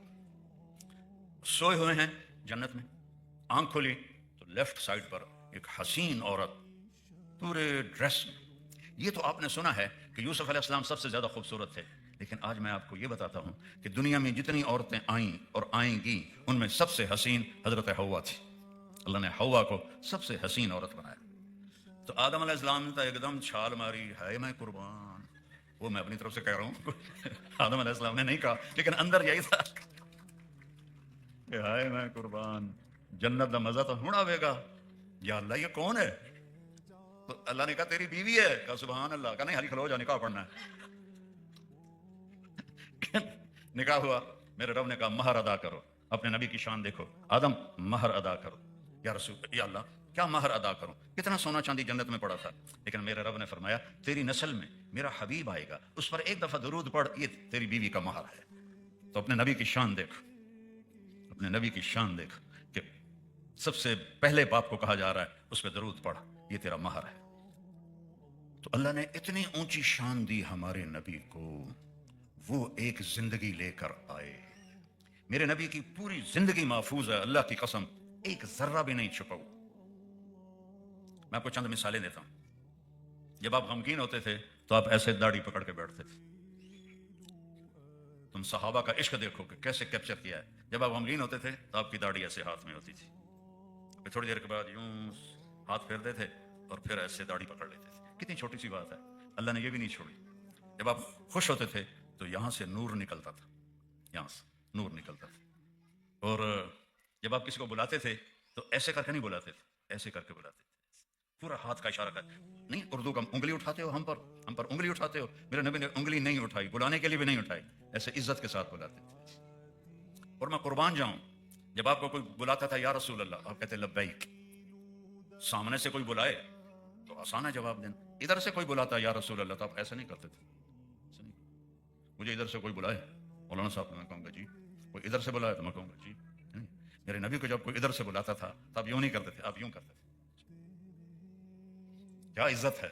B: سوئے ہوئے ہیں جنت میں, آنکھ کھولی تو لیفٹ سائڈ پر ایک حسین عورت پورے ڈریس میں. یہ تو آپ نے سنا ہے کہ یوسف علیہ السلام سب سے زیادہ خوبصورت تھے, لیکن آج میں آپ کو یہ بتاتا ہوں کہ دنیا میں جتنی عورتیں آئیں اور آئیں گی ان میں سب سے حسین حضرت حوا تھی. اللہ نے حوا کو سب سے حسین عورت بنایا. تو آدم علیہ السلام نے تو ایک دم چھال ماری, ہے میں قربان. وہ میں اپنی طرف سے کہہ رہا ہوں, آدم علیہ السلام نے نہیں کہا, لیکن اندر یہی تھا کہ ہائے میں قربان, جنت کا مزہ تو ہوں آئے گا. یا اللہ یہ کون ہے؟ تو اللہ نے کہا تیری بیوی ہے. کہا سبحان اللہ. کہا نہیں حالی کھلو جا, نکاح پڑھنا ہے. نکاح ہوا. میرے رب نے کہا مہر ادا کرو, اپنے نبی کی شان دیکھو. آدم مہر ادا کرو. یا رسول, یا اللہ کیا مہر ادا کروں؟ کتنا سونا چاندی جنت میں پڑا تھا. لیکن میرے رب نے فرمایا تیری نسل میں میرا حبیب آئے گا, اس پر ایک دفعہ درود پڑھ, یہ تیری بیوی کا مہر ہے. تو اپنے نبی کی شان دیکھ, اپنے نبی کی شان دیکھ کہ سب سے پہلے باپ کو کہا جا رہا ہے اس پہ درود پڑھ, یہ تیرا مہر ہے. تو اللہ نے اتنی اونچی شان دی ہمارے نبی کو, وہ ایک زندگی لے کر آئے. میرے نبی کی پوری زندگی محفوظ ہے, اللہ کی قسم ایک ذرہ بھی نہیں چھپا. میں آپ کو چند مثالیں دیتا ہوں. جب آپ غمگین ہوتے تھے تو آپ ایسے داڑھی پکڑ کے بیٹھتے تھے. تم صحابہ کا عشق دیکھو کہ کیسے کیپچر کیا ہے. جب آپ غمگین ہوتے تھے تو آپ کی داڑھی ایسے ہاتھ میں ہوتی تھی, پھر تھوڑی دیر کے بعد یوں ہاتھ پھیرتے تھے اور پھر ایسے داڑھی پکڑ لیتے تھے. کتنی چھوٹی سی بات ہے, اللہ نے یہ بھی نہیں چھوڑی. جب آپ خوش ہوتے تھے تو یہاں سے نور نکلتا تھا, یہاں سے نور نکلتا تھا. اور جب آپ کسی کو بلاتے تھے تو ایسے کر کے نہیں بلاتے تھے, ایسے کر کے بلاتے تھے, پورا ہاتھ کا اشارہ کر. نہیں اردو کا انگلی اٹھاتے ہو, ہم پر انگلی اٹھاتے ہو. میرے نبی نے انگلی نہیں اٹھائی, بلانے کے لیے بھی نہیں اٹھائی, ایسے عزت کے ساتھ بلاتے تھے. اور میں قربان جاؤں, جب آپ کو کوئی بلاتا تھا یا رسول اللہ, آپ کہتے لبیک. سامنے سے کوئی بلائے تو آسان ہے جواب دینا. ادھر سے کوئی بلاتا یا رسول اللہ تو آپ ایسا نہیں کرتے تھے. مجھے ادھر سے کوئی بلائے مولانا صاحب, میں کہوں گا جی. کوئی ادھر سے بلائے تو میں کہوں گا جی. میرے نبی کو جب کوئی ادھر سے بلاتا تھا تو آپ یوں نہیں کرتے تھے, آپ یوں کرتے تھے. کیا عزت ہے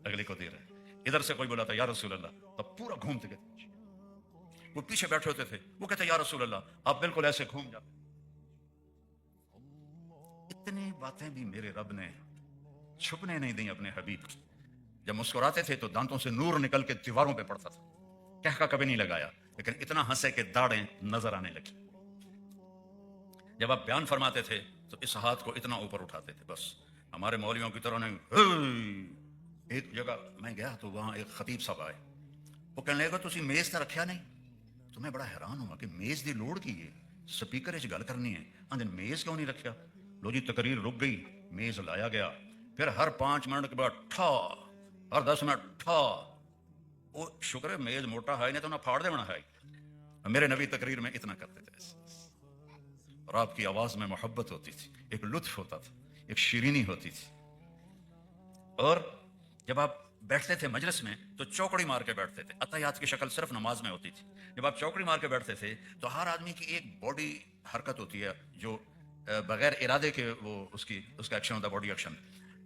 B: اگلے کو دے رہے. ادھر سے کوئی بلاتا یا رسول اللہ تو پورا گھومتے گئے. وہ پیچھے بیٹھے ہوتے تھے, وہ کہتے یا رسول اللہ, آپ بالکل ایسے گھوم جاتے. اتنی باتیں بھی میرے رب نے چھپنے نہیں دیں اپنے حبیب کی. جب مسکراتے تھے تو دانتوں سے نور نکل کے دیواروں پہ پڑتا تھا. کہہ کبھی نہیں لگایا, لیکن اتنا ہنسے کہ داڑیں نظر آنے لگی. جب آپ بیان فرماتے تھے تو اس ہاتھ کو اتنا اوپر اٹھاتے تھے, بس ہمارے مولویوں کی طرح نہیں. ایک جگہ میں گیا تو وہاں ایک خطیب صاحب آئے, وہ کہنے لگا تسی میز تے رکھیا نہیں. تو میں بڑا حیران ہوا کہ میز دی لوڑ کی ہے, سپیکر وچ گل کرنی ہے, آندے میز کیوں نہیں رکھیا. لو جی تقریر رک گئی, میز لایا گیا. پھر ہر 5 منٹ کے بعد ٹھا, ہر 10 منٹ ٹھا. وہ شکر ہے میز موٹا ہے, نہیں تو نہ پھاڑ دے بنا ہے. میرے نبی تقریر میں اتنا کرتے تھے, اور آپ کی آواز میں محبت ہوتی تھی, ایک لطف ہوتا تھا, ایک شیرینی ہوتی تھی. اور جب آپ بیٹھتے تھے مجلس میں تو چوکڑی مار کے بیٹھتے تھے. اتحیات کی شکل صرف نماز میں ہوتی تھی. جب آپ چوکڑی مار کے بیٹھتے تھے تو ہر آدمی کی ایک باڈی حرکت ہوتی ہے جو بغیر ارادے کے وہ اس کا ایکشن ہوتا ہے, باڈی ایکشن.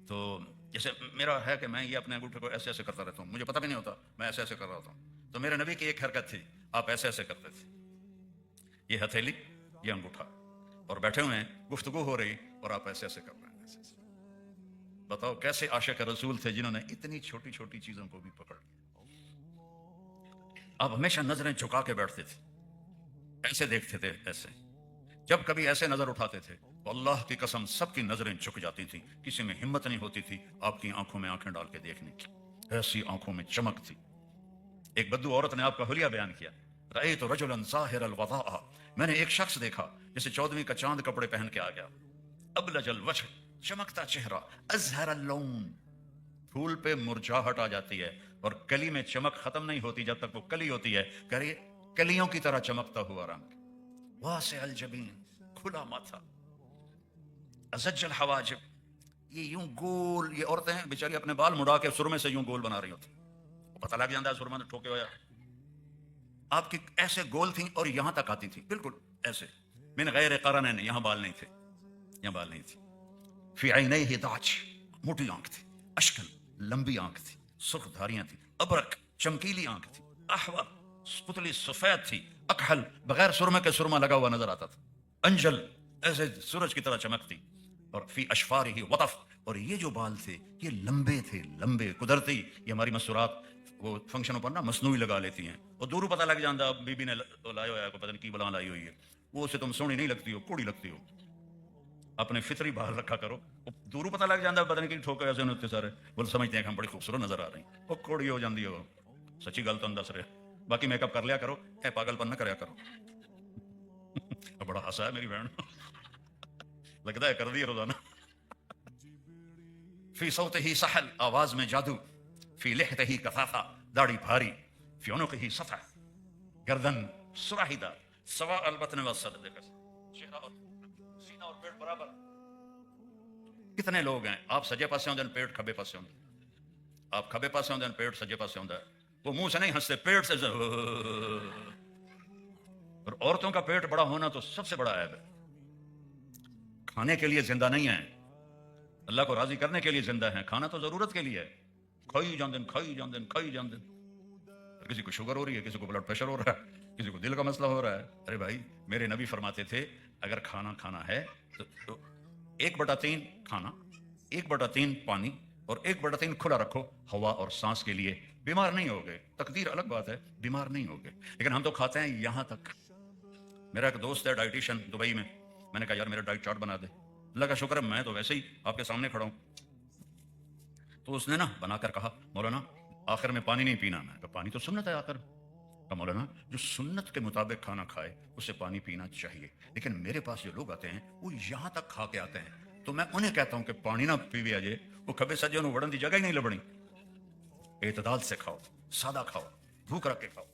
B: تو جیسے میرا ہے کہ میں یہ اپنے انگوٹھے کو ایسے ایسے کرتا رہتا ہوں, مجھے پتہ بھی نہیں ہوتا میں ایسے ایسے کر رہا ہوتا ہوں. تو میرے نبی کی ایک حرکت تھی, آپ ایسے ایسے کرتے تھے, یہ ہتھیلی یہ انگوٹھا, اور بیٹھے ہوئے ہیں گفتگو ہو رہی اور آپ ایسے ایسے کر رہے ہیں, ایسے ایسے. بتاؤ کیسے عاشق رسول تھے جنہوں نے اتنی چھوٹی چھوٹی چیزوں کو بھی پکڑ لیا. آپ ہمیشہ نظریں جھکا کے بیٹھتے تھے, ایسے دیکھتے تھے ایسے. جب کبھی ایسے نظر اٹھاتے تھے تو اللہ کی قسم سب کی نظریں جھک جاتی تھیں, کسی میں ہمت نہیں ہوتی تھی آپ کی آنکھوں میں آنکھیں ڈال کے دیکھنے کی, ایسی آنکھوں میں چمک تھی. ایک بدو عورت نے آپ کا حلیہ بیان کیا, رأیت رجلا ظاہر الوضاء, میں نے ایک شخص دیکھا جیسے 14ویں کا چاند کپڑے پہن کے آ گیا, ابلج الوجہ, چمکتا چہرہ, ازہر اللون, پھول پہ مرجھاہٹ آ جاتی ہے اور کلی میں چمک ختم نہیں ہوتی جب تک وہ کلی ہوتی ہے, کلیوں کی طرح چمکتا ہوا رنگ, واسع الجبین, کھلا ماتھا, ازج الحواجب, یہ یوں گول, یہ عورتیں بیچاری اپنے بال مڑا کے سرمے سے یوں گول بنا رہی ہوتی, پتہ لگ جاتا ہے سرما نے ٹھوکے ہوا. آپ کی ایسے گول تھیں اور یہاں تک آتی تھی بالکل ایسے, من غیر قرنین, یہاں بال نہیں تھے, یہاں بال نہیں تھی. فی عینیہ داج, موٹی آنکھ تھی, اشکل, لمبی آنکھ تھی, سرخ دھاریاں تھی, ابرک, چمکیلی آنکھ تھی, احور, پتلی سفید تھی, اکحل, بغیر سرمے کے سرما لگا ہوا نظر آتا تھا, انجل, ایسے سورج کی طرح چمکتی, اور فی اشفارہ وطف, اور یہ جو بال تھے یہ لمبے تھے, لمبے قدرتی. یہ ہماری مسورات وہ فنکشنوں پر نا مصنوعی لگا لیتی ہیں, اور دوروں پتہ لگ جاتا بی بی نے لایا ہوا ہے, پتہ نہیں کی بلا لائی ہوئی ہے, وہ اسے تم سونی نہیں لگتی ہو, کوڑی لگتی ہو. اپنے فطری بال رکھا کرو, دوروں پتہ لگ جاتا پتہ نہیں کہ ٹھوکے ایسے ہوتے سارے, وہ سمجھتے ہیں کہ ہم بڑی خوبصورت نظر آ رہی ہیں, وہ کوڑی ہو جاتی ہو. سچی گل تو دس رہے, باقی میک اپ کر لیا کرو, اے پاگل پن نہ کریا کرو. بڑا ہنسا ہے میری بہن, لگتا ہے کر دی روزانہ. فی صوتہ سحل, آواز میں جادو, فی لحتہ کثافہ, داڑھی بھاری, فی عنقہ صفح, گردن سراہیدہ, سواء البطن والصدر, چہرہ اور سینہ اور پیٹ برابر. کتنے لوگ ہیں, آپ سجے پاسے ہوندے پیٹ کھبے پاسے ہوندے, آپ کھبے پاسے ہوندے پیٹ سجے پاسے ہوندا ہے. وہ منہ سے نہیں ہنستے, پیٹ سے. اور عورتوں کا پیٹ بڑا ہونا تو سب سے بڑا عیب ہے. کھانے کے لیے زندہ نہیں ہیں, اللہ کو راضی کرنے کے لیے زندہ ہیں, کھانا تو ضرورت کے لیے ہے. کھائی جاندن, کھائی جاندن, کھائی جاندن. کسی کو شوگر ہو رہی ہے, کسی کو بلڈ پریشر ہو رہا ہے, کسی کو دل کا مسئلہ ہو رہا ہے. ارے بھائی, میرے نبی فرماتے تھے اگر کھانا ہے تو 1/3 کھانا, 1/3 پانی, اور 1/3 کھلا رکھو ہوا اور سانس کے لیے. بیمار نہیں ہوگے, تقدیر الگ بات ہے, بیمار نہیں ہوگے. لیکن ہم تو کھاتے ہیں یہاں تک. میرا ایک دوست ہے ڈائٹیشین دبئی میں, میں نے کہا یار میرا ڈائٹ چارٹ بنا دے. اللہ کا شکر ہے میں تو ویسے ہی آپ کے سامنے کھڑا ہوں. تو اس نے نا بنا کر کہا مولانا آخر میں پانی نہیں پینا. میں کہا پانی تو سنت ہے آخر. کہا مولانا جو سنت کے مطابق کھانا کھائے اسے پانی پینا چاہیے, لیکن میرے پاس جو لوگ آتے ہیں وہ یہاں تک کھا کے آتے ہیں, تو میں انہیں کہتا ہوں کہ پانی نہ پیوی آجے, وہ کبھی سجے انہوں وڑن دی جگہ ہی نہیں لبنی. اعتدال سے کھاؤ, سادہ کھاؤ, بھوک رکھ کے کھاؤ.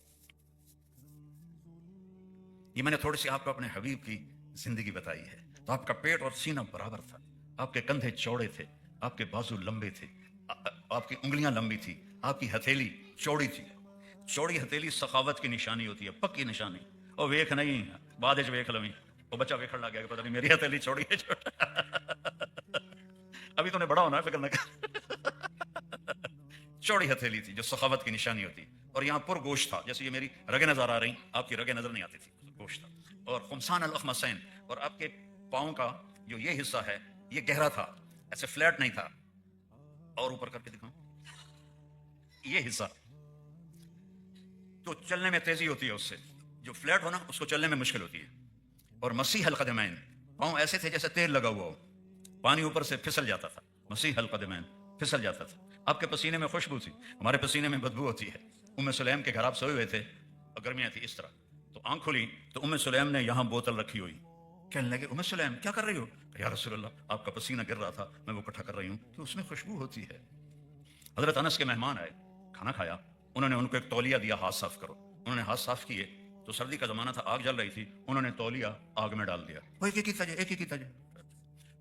B: یہ میں نے تھوڑی سی آپ کو اپنے حبیب کی زندگی بتائی ہے. تو آپ کا پیٹ اور سینہ برابر تھا, آپ کے کندھے چوڑے تھے, آپ کے بازو لمبے تھے, آپ کی انگلیاں لمبی تھی, آپ کی ہتھیلی چوڑی تھی. چوڑی ہتھیلی سخاوت کی نشانی ہوتی ہے, پکی نشانی. اور ویکھ نہیں, بعد وچ ویکھ لویں, وہ بچہ ویکھن لگ گیا کہ پتہ نہیں میری ہتھیلی چوڑی ہے. ابھی تو نے بڑا ہونا ہے, فکر نہ کر. چوڑی ہتھیلی تھی جو سخاوت کی نشانی ہوتی, اور یہاں پر گوشت تھا, جیسے یہ میری رگیں نظر آ رہی, آپ کی رگیں نظر نہیں آتی تھی, گوشت تھا. اور خمسان الاخمسین, اور آپ کے پاؤں کا جو یہ حصہ ہے یہ گہرا تھا, ایسے فلیٹ نہیں تھا. اور اوپر کر کے دکھاؤں, یہ حصہ تو چلنے میں تیزی ہوتی ہے اس سے, جو فلیٹ ہونا اس کو چلنے میں مشکل ہوتی ہے. اور مسیح القدمین, پاؤں ایسے تھے جیسے تیل لگا ہوا ہو, پانی اوپر سے پھسل جاتا تھا. مسیح القدمین, پھسل جاتا تھا. آپ کے پسینے میں خوشبو تھی, ہمارے پسینے میں بدبو ہوتی ہے. ام سلیم کے گھر آپ سوئے ہوئے تھے, اور گرمیاں تھی اس طرح, تو آنکھ کھلی تو ام سلیم نے یہاں بوتل رکھی ہوئی. کہنے لگے ام سلیم کیا کر رہی ہو؟ یا رسول اللہ آپ کا پسینہ گر رہا تھا, میں وہ اکٹھا کر رہی ہوں, کہ اس میں خوشبو ہوتی ہے. حضرت انس کے مہمان آئے, کھانا کھایا, انہوں نے ان کو ایک تولیہ دیا, ہاتھ صاف کرو. انہوں نے ہاتھ صاف کیے تو سردی کا زمانہ تھا, آگ جل رہی تھی, انہوں نے تولیہ آگ میں ڈال دیا. وہ ایک ایک کیتا جائے, ایک ایک کیتا جائے.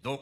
B: 2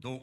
B: 2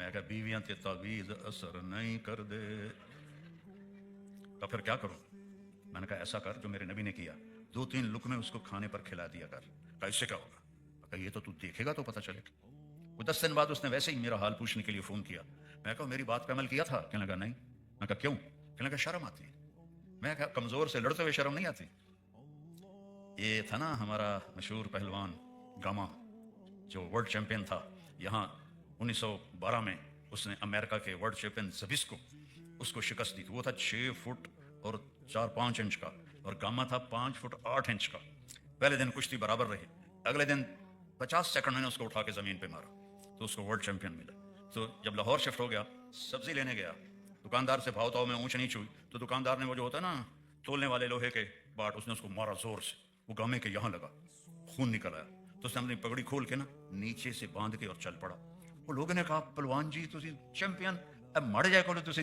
B: میں کہا بیویاں تے تعویذ اثر نہیں کر دے تو پھر کیا کروں؟ میں نے کہا ایسا کر جو میرے نبی نے کیا، 2-3 لقمے اس کو کھانے پر کھلا دیا کر۔ کہا اس سے کیا ہوگا؟ کہا یہ تو دیکھے گا تو پتہ چلے گا۔ وہ 10 دن بعد اس نے ویسے ہی میرا حال پوچھنے کے لیے فون کیا۔ میں کہا میری بات پہ عمل کیا تھا؟ کہنے لگا نہیں۔ میں کہا کیوں؟ کہنے لگا شرم آتی ہے۔ میں کہا کمزور سے لڑتے ہوئے شرم نہیں آتی؟ یہ تھا نا ہمارا مشہور پہلوان گاما جو ورلڈ چیمپئن تھا یہاں 1912 میں، اس نے امریکہ کے ورلڈ چیمپئن زبسکو اس کو شکست دی تھی۔ وہ تھا 6 فٹ اور 4-5 انچ کا، اور گاما تھا 5 فٹ 8 انچ کا۔ پہلے دن کشتی برابر رہی، اگلے دن 50 سیکنڈ میں نے اس کو اٹھا کے زمین پہ مارا تو اس کو ورلڈ چیمپئن ملا۔ تو جب لاہور شفٹ ہو گیا، سبزی لینے گیا، دکاندار سے بھاؤ تاؤ میں اونچ نیچ ہوئی تو دکاندار نے وہ جو ہوتا ہے نا تولنے والے لوہے کے باٹ، اس نے اس کو مارا زور سے، وہ گامے کے یہاں لگا، خون نکل آیا۔ تو اس نے اپنی پگڑی کھول کے نا نیچے سے باندھ کے اور چل پڑا۔ وہ لوگوں نے کہا پلوان جی تسی چیمپئن، اب مر جائے کو تسی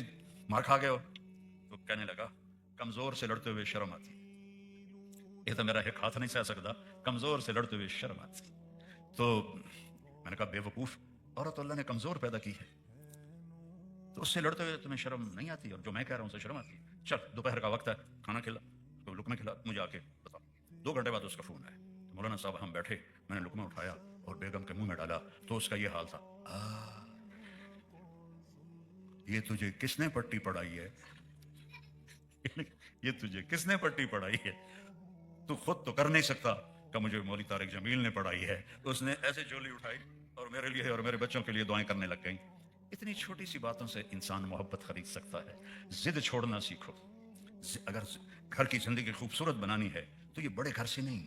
B: مار کھا گئے ہو۔ تو کہنے لگا کمزور سے لڑتے ہوئے شرم آتی، یہ تو میرا ایک ہاتھ نہیں سہ سکتا، کمزور سے لڑتے ہوئے شرم آتی۔ تو میں نے کہا بے وقوف عورت اللہ نے کمزور پیدا کی ہے، تو اس سے لڑتے ہوئے تمہیں شرم نہیں آتی، اور جو میں کہہ رہا ہوں اسے شرم آتی ہے؟ چل دوپہر کا وقت ہے، کھانا کھلا، تو لقمے کھلا، مجھے آ کے بتا۔ 2 گھنٹے بعد اس کا فون آیا، تو مولانا صاحب ہم بیٹھے، میں نے لقمہ اٹھایا اور بیگم کے منہ میں ڈالا تو اس کا یہ حال تھا، یہ تجھے کس نے پٹی پڑھائی ہے؟ یہ تجھے کس نے پٹی پڑھائی ہے؟ تو خود تو کر نہیں سکتا۔ کہ مجھے مولوی طارق جمیل نے پڑھائی ہے۔ اس نے ایسے جولی اٹھائی اور میرے لیے اور میرے بچوں کے لیے دعائیں کرنے لگ گئیں۔ اتنی چھوٹی سی باتوں سے انسان محبت خرید سکتا ہے۔ ضد چھوڑنا سیکھو۔ اگر گھر کی زندگی خوبصورت بنانی ہے تو یہ بڑے گھر سے نہیں،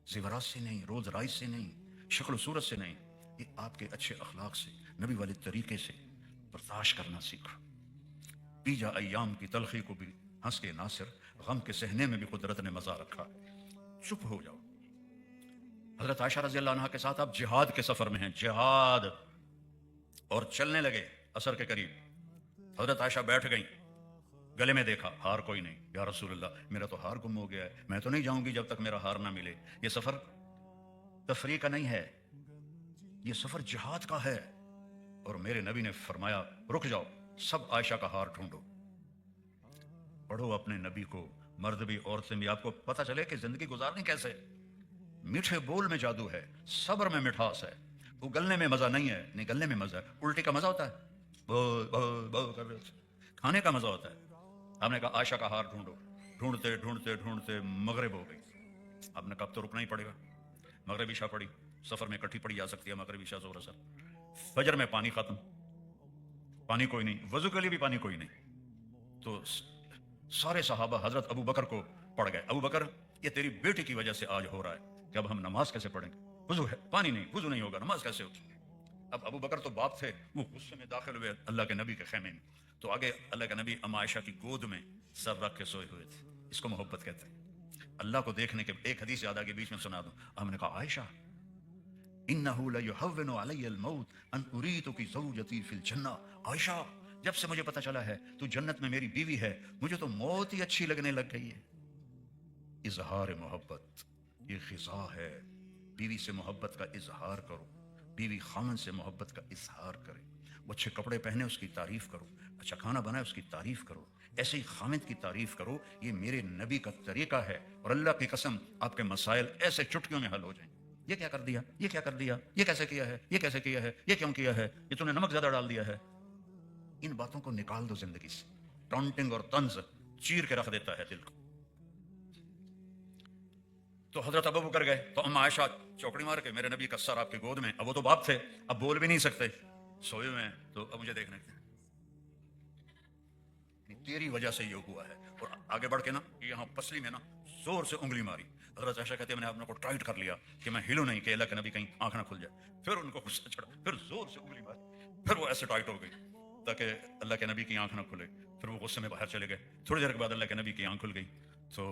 B: زیورات سے نہیں، روز رائج سے نہیں، شکل و صورت سے نہیں، یہ آپ کے اچھے اخلاق سے، نبی والے طریقے سے برداشت کرنا سیکھو۔ پی جا ایام کی تلخی کو بھی ہنس کے ناصر، غم کے سہنے میں بھی قدرت نے مزہ رکھا۔ چپ ہو جاؤ۔ حضرت عائشہ رضی اللہ عنہا کے ساتھ آپ جہاد کے سفر میں ہیں، جہاد، اور چلنے لگے عصر کے قریب۔ حضرت عائشہ بیٹھ گئیں، گلے میں دیکھا، ہار کوئی نہیں۔ یا رسول اللہ میرا تو ہار گم ہو گیا ہے، میں تو نہیں جاؤں گی جب تک میرا ہار نہ ملے۔ یہ سفر تفریح کا نہیں ہے، یہ سفر جہاد کا ہے۔ اور میرے نبی نے فرمایا رک جاؤ، سب عائشہ کا ہار ڈھونڈو، پڑھو اپنے نبی کو، مرد بھی عورتیں بھی، آپ کو پتہ چلے کہ زندگی گزارنی کیسے۔ میٹھے بول میں جادو ہے، صبر میں مٹھاس ہے، اگلنے میں مزہ نہیں ہے، نگلنے میں مزہ ہے۔ الٹی کا مزہ ہوتا ہے، بو بو بو کر رہے، کھانے کا مزہ ہوتا ہے۔ ہم نے کہا عائشہ کا ہار ڈھونڈو، ڈھونڈتے ڈھونڈتے ڈھونڈتے مغرب ہو گئی۔ ہم نے کہا اب تو رکنا ہی پڑے گا۔ مغرب عشاء پڑی، سفر میں اکٹھی پڑی جا سکتی ہے مغرب عشاء ظہر اثر۔ فجر میں پانی ختم، پانی کوئی نہیں، وضو کے لیے بھی پانی کوئی نہیں۔ تو سارے صحابہ حضرت ابو بکر کو پڑ گئے، ابو بکر یہ تیری بیٹی کی وجہ سے آج ہو رہا ہے کہ اب ہم نماز کیسے پڑھیں گے، وضو ہے، پانی نہیں، وضو نہیں ہوگا، نماز کیسے ہوگی۔ اب ابو بکر تو باپ تھے، وہ غصے میں داخل ہوئے اللہ کے نبی کے خیمے میں، تو آگے اللہ کے نبی اما عائشہ کی گود میں سر رکھ کے سوئے ہوئے تھے۔ اس کو محبت کہتے ہیں۔ اللہ کو دیکھنے کے ایک حدیث یاد آگے بیچ میں سنا دوں۔ ہم نے کہا عائشہ انہ لیہون علی الموت ان اریتک زوجتی فی الجنہ، عائشہ جب سے مجھے پتہ چلا ہے تو جنت میں میری بیوی ہے، مجھے تو موت ہی اچھی لگنے لگ گئی ہے۔ اظہار محبت یہ غذا ہے، بیوی سے محبت کا اظہار کرو، بیوی خامن سے محبت کا اظہار کرے، وہ اچھے کپڑے پہنے اس کی تعریف کرو، اچھا کھانا بنائے اس کی تعریف کرو، ایسے ہی خامد کی تعریف کرو۔ یہ میرے نبی کا طریقہ ہے، اور اللہ کی قسم آپ کے مسائل ایسے چٹکیوں میں حل ہو جائیں۔ یہ کیا کر دیا، یہ کیا کر دیا، یہ کیسے کیا ہے، یہ کیسے کیا ہے، یہ کیوں کیا ہے، یہ تم نے نمک زیادہ ڈال دیا ہے۔ ان باتوں کو نکال دو زندگی سے۔ ٹانٹنگ اور طنز چیر کے رکھ دیتا ہے دل کو۔ تو حضرت ابو بکر گئے تو اما عائشہ چوکڑی مار کے میرے نبی کا سر آپ کے گود میں، اب وہ تو باپ تھے، اب بول بھی نہیں سکتے، سوئے ہوئے ہیں، تو اب مجھے دیکھنے کے تیری وجہ سے یہ ہوا ہے۔ اور آگے بڑھ کے نا یہاں پسلی میں نا زور سے انگلی ماری۔ حضرت عائشہ کہتے ہیں میں نے اپنے کو ٹائٹ کر لیا کہ میں ہلوں نہیں کہ اللہ کے نبی کہیں آنکھ نہ کھل جائے۔ پھر ان کو غصہ چڑھا، پھر زور سے انگلی ماری، پھر وہ ایسے ٹائٹ ہو گئی تاکہ اللہ کے نبی کی آنکھ نہ کھلے۔ پھر وہ غصے میں باہر چلے گئے۔ تھوڑی دیر کے بعد اللہ کے نبی کی آنکھ کھل گئی تو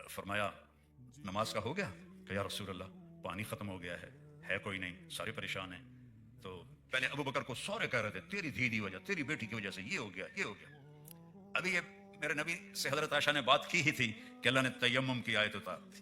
B: فرمایا نماز کا ہو گیا؟ کہ یا رسول اللہ پانی ختم ہو گیا ہے کوئی نہیں، سارے پریشان ہیں۔ تو پہلے ابو بکر کو سورے کہہ رہے تھے تیری دھی دی وجہ، تیری بیٹی کی وجہ سے یہ ہو گیا، یہ ہو گیا۔ ابھی یہ میرے نبی سے حضرت عائشہ نے بات کی ہی تھی کہ اللہ نے تیمم کی آیت اتار دی۔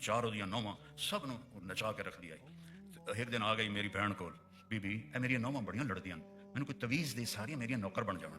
B: 4 ਉਹਦੀਆਂ ਨੌਵਾਂ, ਸਭ ਨੂੰ ਨਚਾ ਕੇ ਰੱਖ ਦਿਆ। ਇੱਕ ਦਿਨ ਆ ਗਈ ਮੇਰੀ ਭੈਣ ਕੋਲ, ਬੀਬੀ ਇਹ ਮੇਰੀਆਂ ਨੌਵਾਂ ਬੜੀਆਂ ਲੜਦੀਆਂ, ਮੈਨੂੰ ਕੋਈ ਤਵੀਜ਼ ਦੇ, ਸਾਰੀਆਂ ਮੇਰੀਆਂ ਨੌਕਰ ਬਣ ਜਾਣ।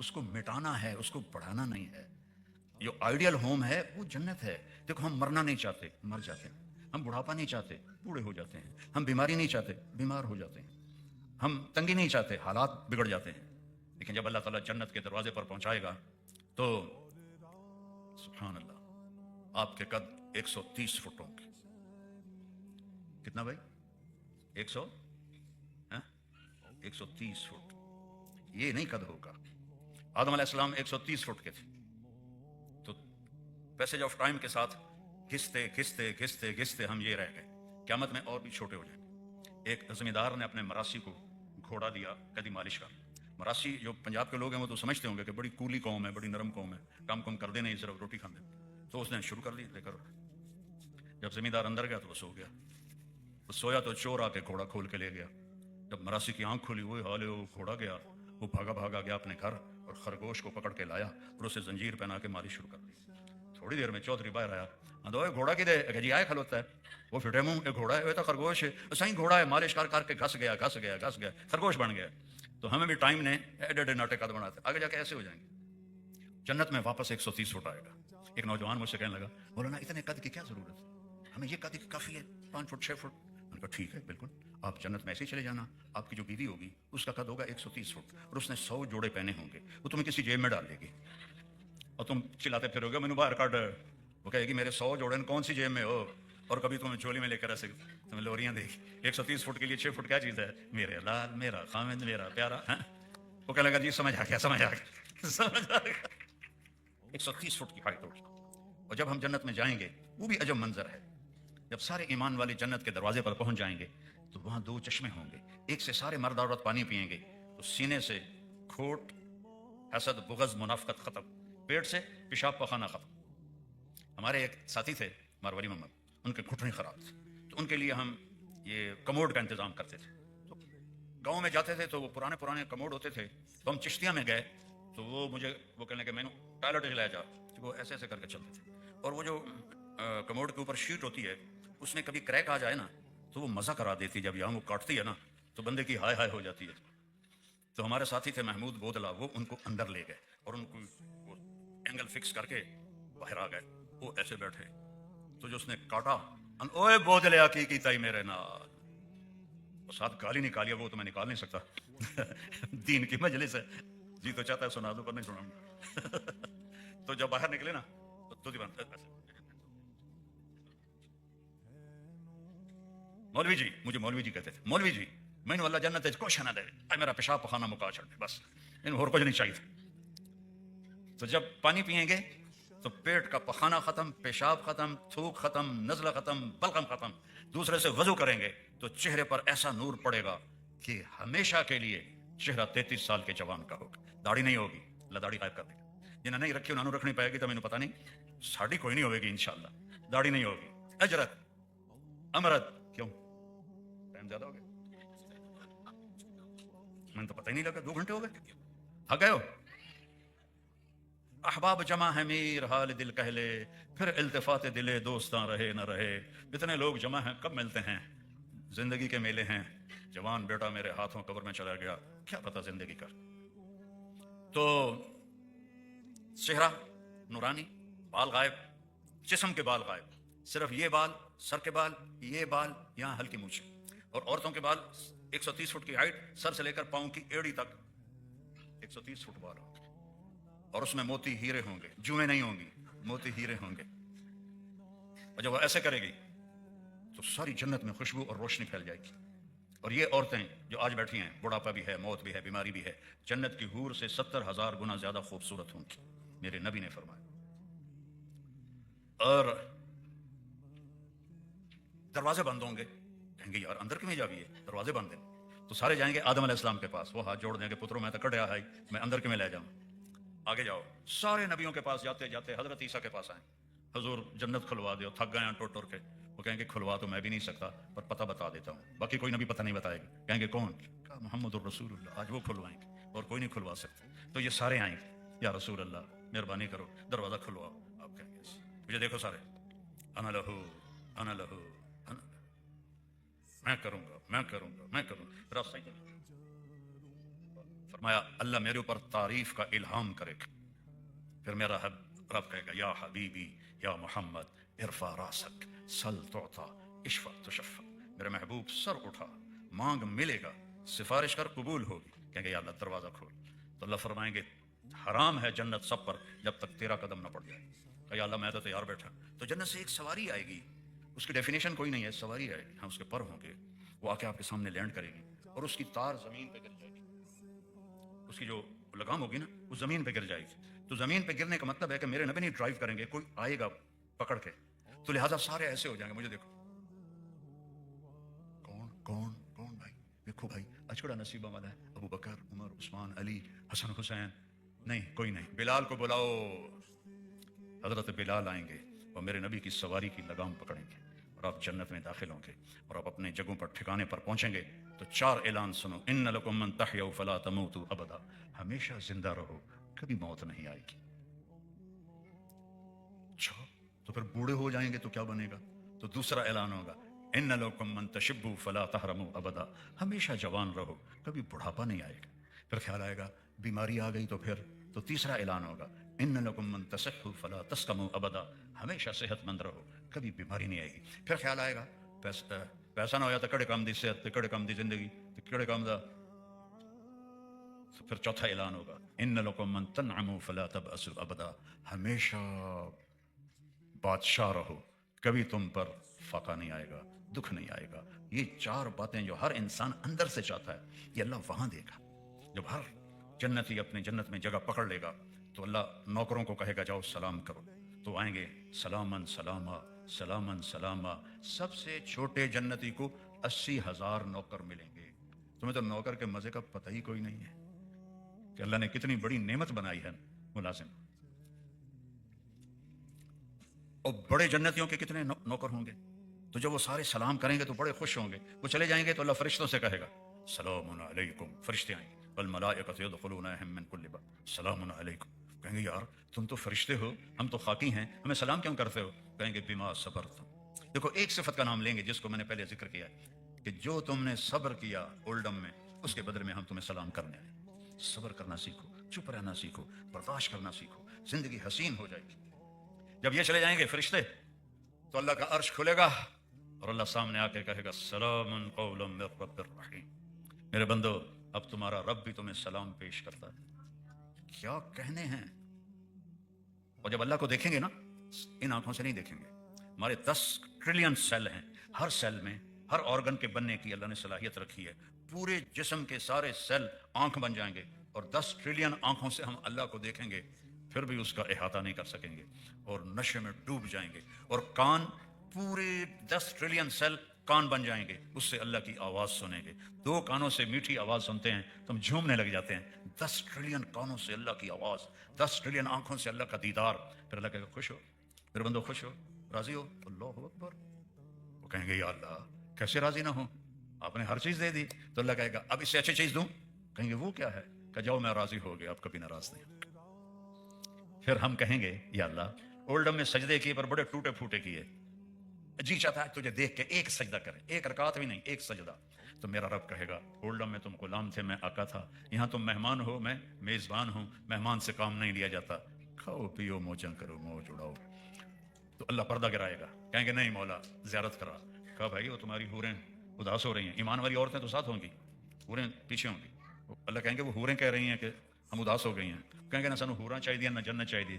B: اس کو مٹانا ہے، اس کو بڑھانا نہیں ہے۔ جو آئیڈیل ہوم ہے وہ جنت ہے۔ دیکھو ہم مرنا نہیں چاہتے، مر جاتے ہیں۔ ہم بڑھاپا نہیں چاہتے، بوڑھے ہو جاتے ہیں۔ ہم بیماری نہیں چاہتے، بیمار ہو جاتے ہیں۔ ہم تنگی نہیں چاہتے، حالات بگڑ جاتے ہیں۔ لیکن جب اللہ تعالیٰ جنت کے دروازے پر پہنچائے گا تو سبحان اللہ، آپ کے قد 130 فٹ ہوں گے۔ کتنا بھائی؟ 130 فٹ۔ یہ نہیں قد ہوگا۔ آدم علیہ السلام 130 فٹ کے تھے، تو پیسج آف ٹائم کے ساتھ گھستے گھستے گھستے گھستے ہم یہ رہ گئے۔ قیامت میں اور بھی چھوٹے ہو جائیں گے۔ ایک زمیندار نے اپنے مراسی کو گھوڑا دیا کدی مالش کا۔ مراسی جو پنجاب کے لوگ ہیں وہ تو سمجھتے ہوں گے کہ بڑی کولی قوم ہے، بڑی نرم قوم ہے، کام کم کر دے نہیں، صرف روٹی کھانے۔ تو اس نے شروع کر دی لے کر۔ جب زمیندار اندر گیا تو وہ سو گیا۔ وہ سویا تو چور آ کے گھوڑا کھول کے لے گیا۔ جب مراسی کی آنکھ کھلی، وہی حال ہے، وہ گھوڑا گیا، وہ بھاگا بھاگا گیا اپنے گھر اور خرگوش کو پکڑ کے لایا اور اسے زنجیر پہنا کے مالش شروع کر دی۔ تھوڑی دیر میں چودھری باہر آیا، اندوے گھوڑا کی دے کہ جی آئے کھلوتا ہے، وہ فٹے منہ یہ گھوڑا ہے، وہ تو خرگوش ہے، صحیح گھوڑا ہے، مالش کر کر کے گھس گیا گھس گیا گھس گیا، خرگوش بن گیا۔ تو ہمیں بھی ٹائم نے ایڈے ایڈے ناٹے قد بناتے، آگے جا کے ایسے ہو جائیں گے۔ جنت میں واپس 130 فٹ آئے گا۔ ایک نوجوان مجھ سے کہنے لگا، مولانا اتنے قد کی کیا ضرورت ہے، ہمیں یہ قد کافی ہے، 5 فٹ 6 فٹ۔ میں نے کہا ٹھیک ہے، بالکل، آپ جنت میں ایسے ہی چلے جانا۔ آپ کی جو بیوی ہوگی اس کا قد ہوگا 130 فٹ اور اس نے 100 جوڑے پہنے ہوں گے، وہ تمہیں کسی جیب میں ڈال دے گی اور تم چلاتے پھرو گے، مینو باہر کاٹ۔ وہ کہے گی میرے 100 جوڑے کون سی جیب میں ہو، اور کبھی تمہیں چولی میں لے کر ایسے تمہیں لوریاں دے گی۔ 130 فٹ کے لیے 6 فٹ کیا چیز ہے، میرے لال، میرا خامد، میرا پیارا۔ وہ کہنے لگا جی سمجھ آ گیا سمجھ آ گیا سمجھ آ گیا۔ 130 فٹ کی ہائٹ ہوگی۔ اور جب ہم جنت میں جائیں گے وہ بھی عجب منظر ہے۔ جب سارے ایمان والے جنت کے دروازے پر پہنچ جائیں گے تو وہاں 2 چشمے ہوں گے، ایک سے سارے مرد عورت پانی پئیں گے تو سینے سے کھوٹ، حسد، بغض، منافقت ختم، پیٹ سے پیشاب پخانہ ختم۔ ہمارے ایک ساتھی تھے ماروری محمد، ان کے گھٹنے خراب تھے، تو ان کے لیے ہم یہ کموڈ کا انتظام کرتے تھے۔ تو گاؤں میں جاتے تھے تو وہ پرانے کموڈ ہوتے تھے، تو ہم چشتیاں میں گئے تو وہ مجھے وہ کہنے کہ میں نے ٹائلٹ لے جا، وہ ایسے ایسے کر کے چلتے تھے۔ اور وہ جو کموڈ کے اوپر شیٹ ہوتی ہے اس میں کبھی کریک آ جائے نا تو وہ مزہ کرا دیتی، جب یہاں وہ کاٹتی ہے نا تو بندے کی ہائے ہائے ہو جاتی ہے۔ تو ہمارے ساتھی تھے محمود بودلا، وہ ان کو اندر لے گئے اور ان کو وہ اینگل فکس کر کے باہر آ گئے، وہ ایسے بیٹھے۔ تو جو اس نے کاٹا، اوے بودلیا کی کیتا ہی میرے نال، اور ساتھ گالی نکالی، وہ تو میں نکال نہیں سکتا دین کی مجلس ہے، جی تو چاہتا ہے سنا دو پر نہیں سنا۔ تو جب باہر نکلے نا تو دیوان مولوی جی، مجھے مولوی جی کہتے تھے، مولوی جی میں نے اللہ جنت کچھ نہ دے، اے میرا پیشاب پخانہ مکا چھڑ دے، بس ان اور کچھ نہیں چاہیے۔ تو جب پانی پئیں گے تو پیٹ کا پخانہ ختم، پیشاب ختم، تھوک ختم، نزلہ ختم، بلغم ختم۔ دوسرے سے وضو کریں گے تو چہرے پر ایسا نور پڑے گا کہ ہمیشہ کے لیے چہرہ 33 سال کے جوان کا ہوگا۔ داڑھی نہیں ہوگی، اللہ داڑھی غائب کر دے گا۔ جنہیں نہیں رکھی انہوں نے رکھنی پائے گی، تو مجھے پتہ نہیں، ساڑھی کوئی نہیں ہوگی انشاءاللہ، داڑھی نہیں ہوگی۔ اجرت امرت، کیوں ٹائم زیادہ ہو گیا؟ میں تو پتہ ہی نہیں لگا، 2 گھنٹے ہو گئے، آ گئے ہو۔ احباب جمع ہے میر حال دل کہہ لے، پھر التفات دلے دوستاں رہے نہ رہے۔ اتنے لوگ جمع ہیں، کب ملتے ہیں؟ زندگی کے میلے ہیں۔ جوان بیٹا میرے ہاتھوں قبر میں چلا گیا، کیا پتہ زندگی کا۔ تو چہرہ نورانی، بال غائب، جسم کے بال غائب، صرف یہ بال، سر کے بال، یہ بال، یہاں ہلکی مونچھ، اور عورتوں کے بال 130 فٹ کی ہائٹ، سر سے لے کر پاؤں کی ایڑی تک 130 فٹ بال ہوں گے، اور اس میں موتی ہیرے ہوں گے، جوئیں نہیں ہوں گی، موتی ہیرے ہوں گے۔ اور جب وہ ایسے کرے گی تو ساری جنت میں خوشبو اور روشنی پھیل جائے گی۔ اور یہ عورتیں جو آج بیٹھی ہیں، بڑھاپا بھی ہے، موت بھی ہے، بیماری بھی ہے، جنت کی حور سے 70,000 گنا زیادہ خوبصورت ہوں گی، میرے نبی نے فرمایا۔ اور دروازے بند ہوں گے، کہیں گے یار اندر کیوں جا ہے، دروازے بند ہیں۔ تو سارے جائیں گے آدم علیہ السلام کے پاس، وہ ہاتھ جوڑ دیں گے، پتروں میں تو کٹیا ہے، میں اندر کیوں لے جاؤں؟ آگے جاؤ، سارے نبیوں کے پاس جاتے جاتے حضرت عیسیٰ کے پاس آئیں، حضور جنت کھلوا دو، تھک گئے ہیں ٹوٹ ٹوٹ کے۔ وہ کہیں گے کھلوا تو میں بھی نہیں سکتا، پر پتہ بتا دیتا ہوں، باقی کوئی نبی پتہ نہیں بتائے گا۔ کہیں گے کون؟ کہا محمد الرسول اللہ، آج وہ کھلوائیں گے اور کوئی نہیں کھلوا سکتا۔ تو یہ سارے آئیں گے، یا رسول اللہ مہربانی کرو دروازہ کھلواؤ۔ آپ کہیں گے مجھے دیکھو سارے، انا لہو انا لہو انا، میں کروں گا میں کروں گا میں کروں گا، راستہ ہی فرمایا اللہ میرے اوپر تعریف کا الہام کرے گا. پھر میرا رب کہے گا یا حبیبی یا محمد ارفع راسک سل تعطا اشفع تشفع. میرے محبوب سر اٹھا مانگ ملے گا، سفارش کر قبول ہوگی. کہیں گے یا اللہ دروازہ کھول. تو اللہ فرمائیں گے حرام ہے جنت سب پر جب تک تیرا قدم نہ پڑ جائے. کہ یا اللہ میں تو تیار بیٹھا. تو جنت سے ایک سواری آئے گی، اس کی ڈیفینیشن کوئی نہیں ہے، سواری آئے گی. ہاں اس کے پر ہوں گے، وہ آ کے آپ کے سامنے لینڈ کرے گی اور اس کی تار زمین پہ گر جائے گی. اس کی جو لگام ہوگی نا وہ زمین پہ گر جائے گی. تو زمین پہ گرنے کا مطلب ہے کہ میرے نبی نہیں ڈرائیو کریں گے، کوئی آئے گا پکڑ کے. تو لہٰذا سارے ایسے ہو جائیں گے، مجھے دیکھو کون کون کون بھائی، دیکھو بھائی اچھڑا نصیبہ والا ہے، ابو بکر عمر عثمان علی حسن حسین. نہیں کوئی نہیں. بلال کو بلاؤ. حضرت بلال آئیں گے اور میرے نبی کی سواری کی لگام پکڑیں گے اور آپ جنت میں داخل ہوں گے اور آپ اپنے جگہوں پر ٹھکانے پر پہنچیں گے. تو 4 اعلان سنو. ان لکم من تحیوا فلا تموتوا ابدا. ہمیشہ زندہ رہو، کبھی موت نہیں آئے گی. اچھا تو پھر بوڑھے ہو جائیں گے تو کیا بنے گا؟ تو دوسرا اعلان ہوگا ان لکم من تشبوا فلا تحرموا ابدا. ہمیشہ جوان رہو، کبھی بڑھاپا نہیں آئے گا. پھر خیال آئے گا بیماری آ گئی تو تیسرا اعلان ہوگا ان لکم من تصحوا فلا تسقموا ابدا. ہمیشہ صحت مند رہو، کبھی بیماری نہیں آئے گی. پھر خیال آئے گا پیسہ نہ ہویا تو کڑے کام دی صحت، کڑے کام دی زندگی، کڑے کام دا. پھر چوتھا اعلان ہوگا ان لکم من تنعموا فلا تبأسوا ابدا. ہمیشہ بادشاہ رہو، کبھی تم پر فاقہ نہیں آئے گا، دکھ نہیں آئے گا. یہ 4 باتیں جو ہر انسان اندر سے چاہتا ہے یہ اللہ وہاں دے گا. جب ہر جنتی اپنے جنت میں جگہ پکڑ لے گا تو اللہ نوکروں کو کہے گا جاؤ سلام کرو. تو آئیں گے سلامن سلاما سلامن سلاما. سب سے چھوٹے جنتی کو 80,000 نوکر ملیں گے. تمہیں تو نوکر کے مزے کا پتہ ہی کوئی نہیں ہے کہ اللہ نے کتنی بڑی نعمت بنائی ہے ملازم. اور بڑے جنتیوں کے کتنے نوکر ہوں گے. تو جب وہ سارے سلام کریں گے تو بڑے خوش ہوں گے. وہ چلے جائیں گے تو اللہ فرشتوں سے کہے گا سلام علیکم. فرشتے آئیں گے والملائکۃ یدخلون من کل باب سلام علیکم. کہیں گے یار تم تو فرشتے ہو، ہم تو خاکی ہیں، ہمیں سلام کیوں کرتے ہو؟ کہیں گے بما صبرتم. دیکھو ایک صفت کا نام لیں گے جس کو میں نے پہلے ذکر کیا ہے کہ جو تم نے صبر کیا اولڈم میں، اس کے بدلے میں ہم تمہیں سلام کرنے آئے. صبر کرنا سیکھو، چپ رہنا سیکھو، برداشت کرنا سیکھو، زندگی حسین ہو جائے گی. جب یہ چلے جائیں گے فرشتے تو اللہ کا عرش کھلے گا اور اللہ سامنے آ کے کہے گا سلام قولا من رب الرحیم. میرے بندو اب تمہارا رب بھی تمہیں سلام پیش کرتا ہے. کیا کہنے ہیں. اور جب اللہ کو دیکھیں گے نا ان آنکھوں سے نہیں دیکھیں گے. ہمارے 10 ٹریلین سیل ہیں، ہر سیل میں ہر آرگن کے بننے کی اللہ نے صلاحیت رکھی ہے. پورے جسم کے سارے سیل آنکھ بن جائیں گے اور 10 ٹریلین آنکھوں سے ہم اللہ کو دیکھیں گے، پھر بھی اس کا احاطہ نہیں کر سکیں گے اور نشے میں ڈوب جائیں گے. اور کان، پورے 10 ٹریلین سیل کان بن جائیں گے، اس سے اللہ کی آواز سنیں گے. 2 کانوں سے میٹھی آواز سنتے ہیں تو ہم جھومنے لگ جاتے ہیں. 10 ٹریلین کانوں سے اللہ کی آواز، 10 ٹریلین آنکھوں سے اللہ کا دیدار. پھر اللہ کہے گا خوش ہو میرے بندو، خوش ہو، راضی ہو. اللہ اکبر. وہ کہیں گے یا اللہ کیسے راضی نہ ہوں، آپ نے ہر چیز دے دی. تو اللہ کہے گا اب اس سے اچھی چیز دوں. کہیں گے وہ کیا ہے؟ کہ جاؤ میں راضی ہو گیا، اب کبھی ناراض نہیں. پھر ہم کہیں گے یا اللہ اولڈم میں سجدے کیے پر بڑے ٹوٹے پھوٹے کیے، جی چاہتا ہے تجھے دیکھ کے ایک سجدہ کرے، ایک رکعت بھی نہیں، ایک سجدہ. تو میرا رب کہے گا اولڈم میں تم غلام تھے، میں آقا تھا، یہاں تم مہمان ہو، میں میزبان ہوں، مہمان سے کام نہیں لیا جاتا. کھاؤ پیو موجاں کرو، موج اڑاؤ. تو اللہ پردہ گرائے گا، کہیں گے نہیں مولا زیارت کرا. کہا بھائی وہ تمہاری حوریں اداس ہو رہی ہیں، ایمان والی عورتیں تو ساتھ ہوں گی، حوریں پیچھے ہوں گی. اللہ کہیں گے وہ حوریں کہہ رہی ہیں کہ ہم اداس ہو گئی ہیں. کہیں گے نہ سانو حوراں چاہیے نہ جنت چاہیے،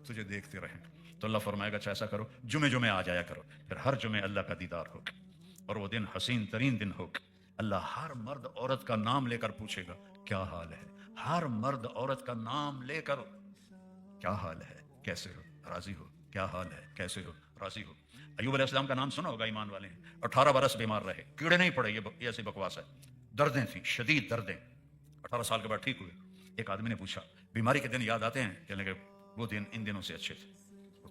B: تجھے دیکھتے رہیں. تو اللہ فرمائے گا اچھا ایسا کرو جمعے آ جایا کرو. پھر ہر جمعے اللہ کا دیدار ہوگا اور وہ دن حسین ترین دن ہوگا. اللہ ہر مرد عورت کا نام لے کر پوچھے گا کیا حال ہے. ہر مرد عورت کا نام لے کر کیا حال ہے، کیسے ہو، راضی ہو، کیا حال ہے، کیسے ہو، راضی ہو. ایوب علیہ السلام کا نام سنا ہوگا، ایمان والے ہیں. 18 برس بیمار رہے، کیڑے نہیں پڑے، یہ ایسی بکواس ہے. دردیں تھیں، شدید دردیں. 18 سال کے بعد ٹھیک ہوئے. ایک آدمی نے پوچھا بیماری کے دن یاد آتے ہیں؟ کہنے کہ وہ دن ان دنوں سے اچھے تھے.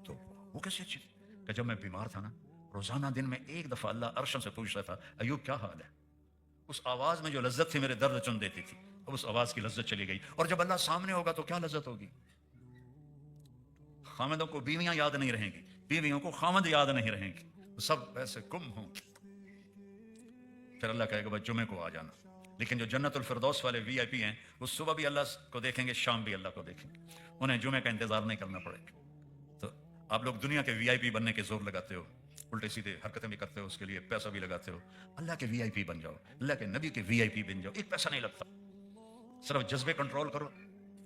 B: تو وہ کیسے اچھے تھے؟ کہ جب میں بیمار تھا نا، روزانہ دن میں ایک دفعہ اللہ عرشوں سے پوچھتا تھا ایوب کیا حال ہے. اس آواز میں جو لذت تھی میرے درد چن دیتی تھی. اب اس آواز کی لذت چلی گئی. اور جب اللہ سامنے ہوگا تو کیا لذت ہوگی. خامدوں کو بیویاں یاد نہیں رہیں گی، بیویوں کو خامد یاد نہیں رہیں گی، سب ایسے گم ہوں. پھر اللہ کہے گا بس جمعے کو آ جانا. لیکن جو جنت الفردوس والے VIP ہیں وہ صبح بھی اللہ کو دیکھیں گے، شام بھی اللہ کو دیکھیں گے، انہیں جمعے کا انتظار نہیں کرنا پڑے گا۔ تو آپ لوگ دنیا کے VIP بننے کے زور لگاتے ہو، الٹے سیدھے حرکتیں بھی کرتے ہو، اس کے لیے پیسہ بھی لگاتے ہو۔ اللہ کے VIP بن جاؤ، اللہ کے نبی کے VIP بن جاؤ، ایک پیسہ نہیں لگتا۔ صرف جذبے کنٹرول کرو،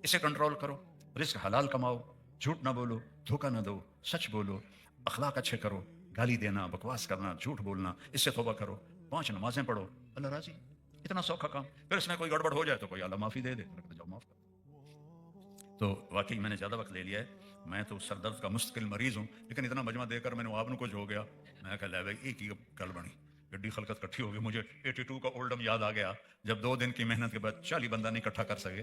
B: اسے کنٹرول کرو، رزق حلال کماؤ، جھوٹ نہ بولو، دھوکہ نہ دو، سچ بولو، اخلاق اچھے کرو، گالی دینا، بکواس کرنا، جھوٹ بولنا، اس سے توبہ کرو، 5 نمازیں پڑھو، اللہ راضی۔ اتنا سوکھا کام۔ پھر اس میں کوئی گڑبڑ ہو جائے تو کوئی اللہ معافی دے دے، جاؤ معاف کر۔ تو واقعی میں نے زیادہ وقت لے لیا ہے، میں تو سر درد کا مستقل مریض ہوں، لیکن اتنا مجمع دے کر میں نے آپ کو کچھ ہو گیا، میں کہا لے بھائی ایک ہی گل بنی، گڈی خلقت کٹھی ہو گئی۔ مجھے 82 کا اولڈم یاد آ گیا، جب 2 دن کی محنت کے بعد 40 بندہ نہیں اکٹھا کر سکے،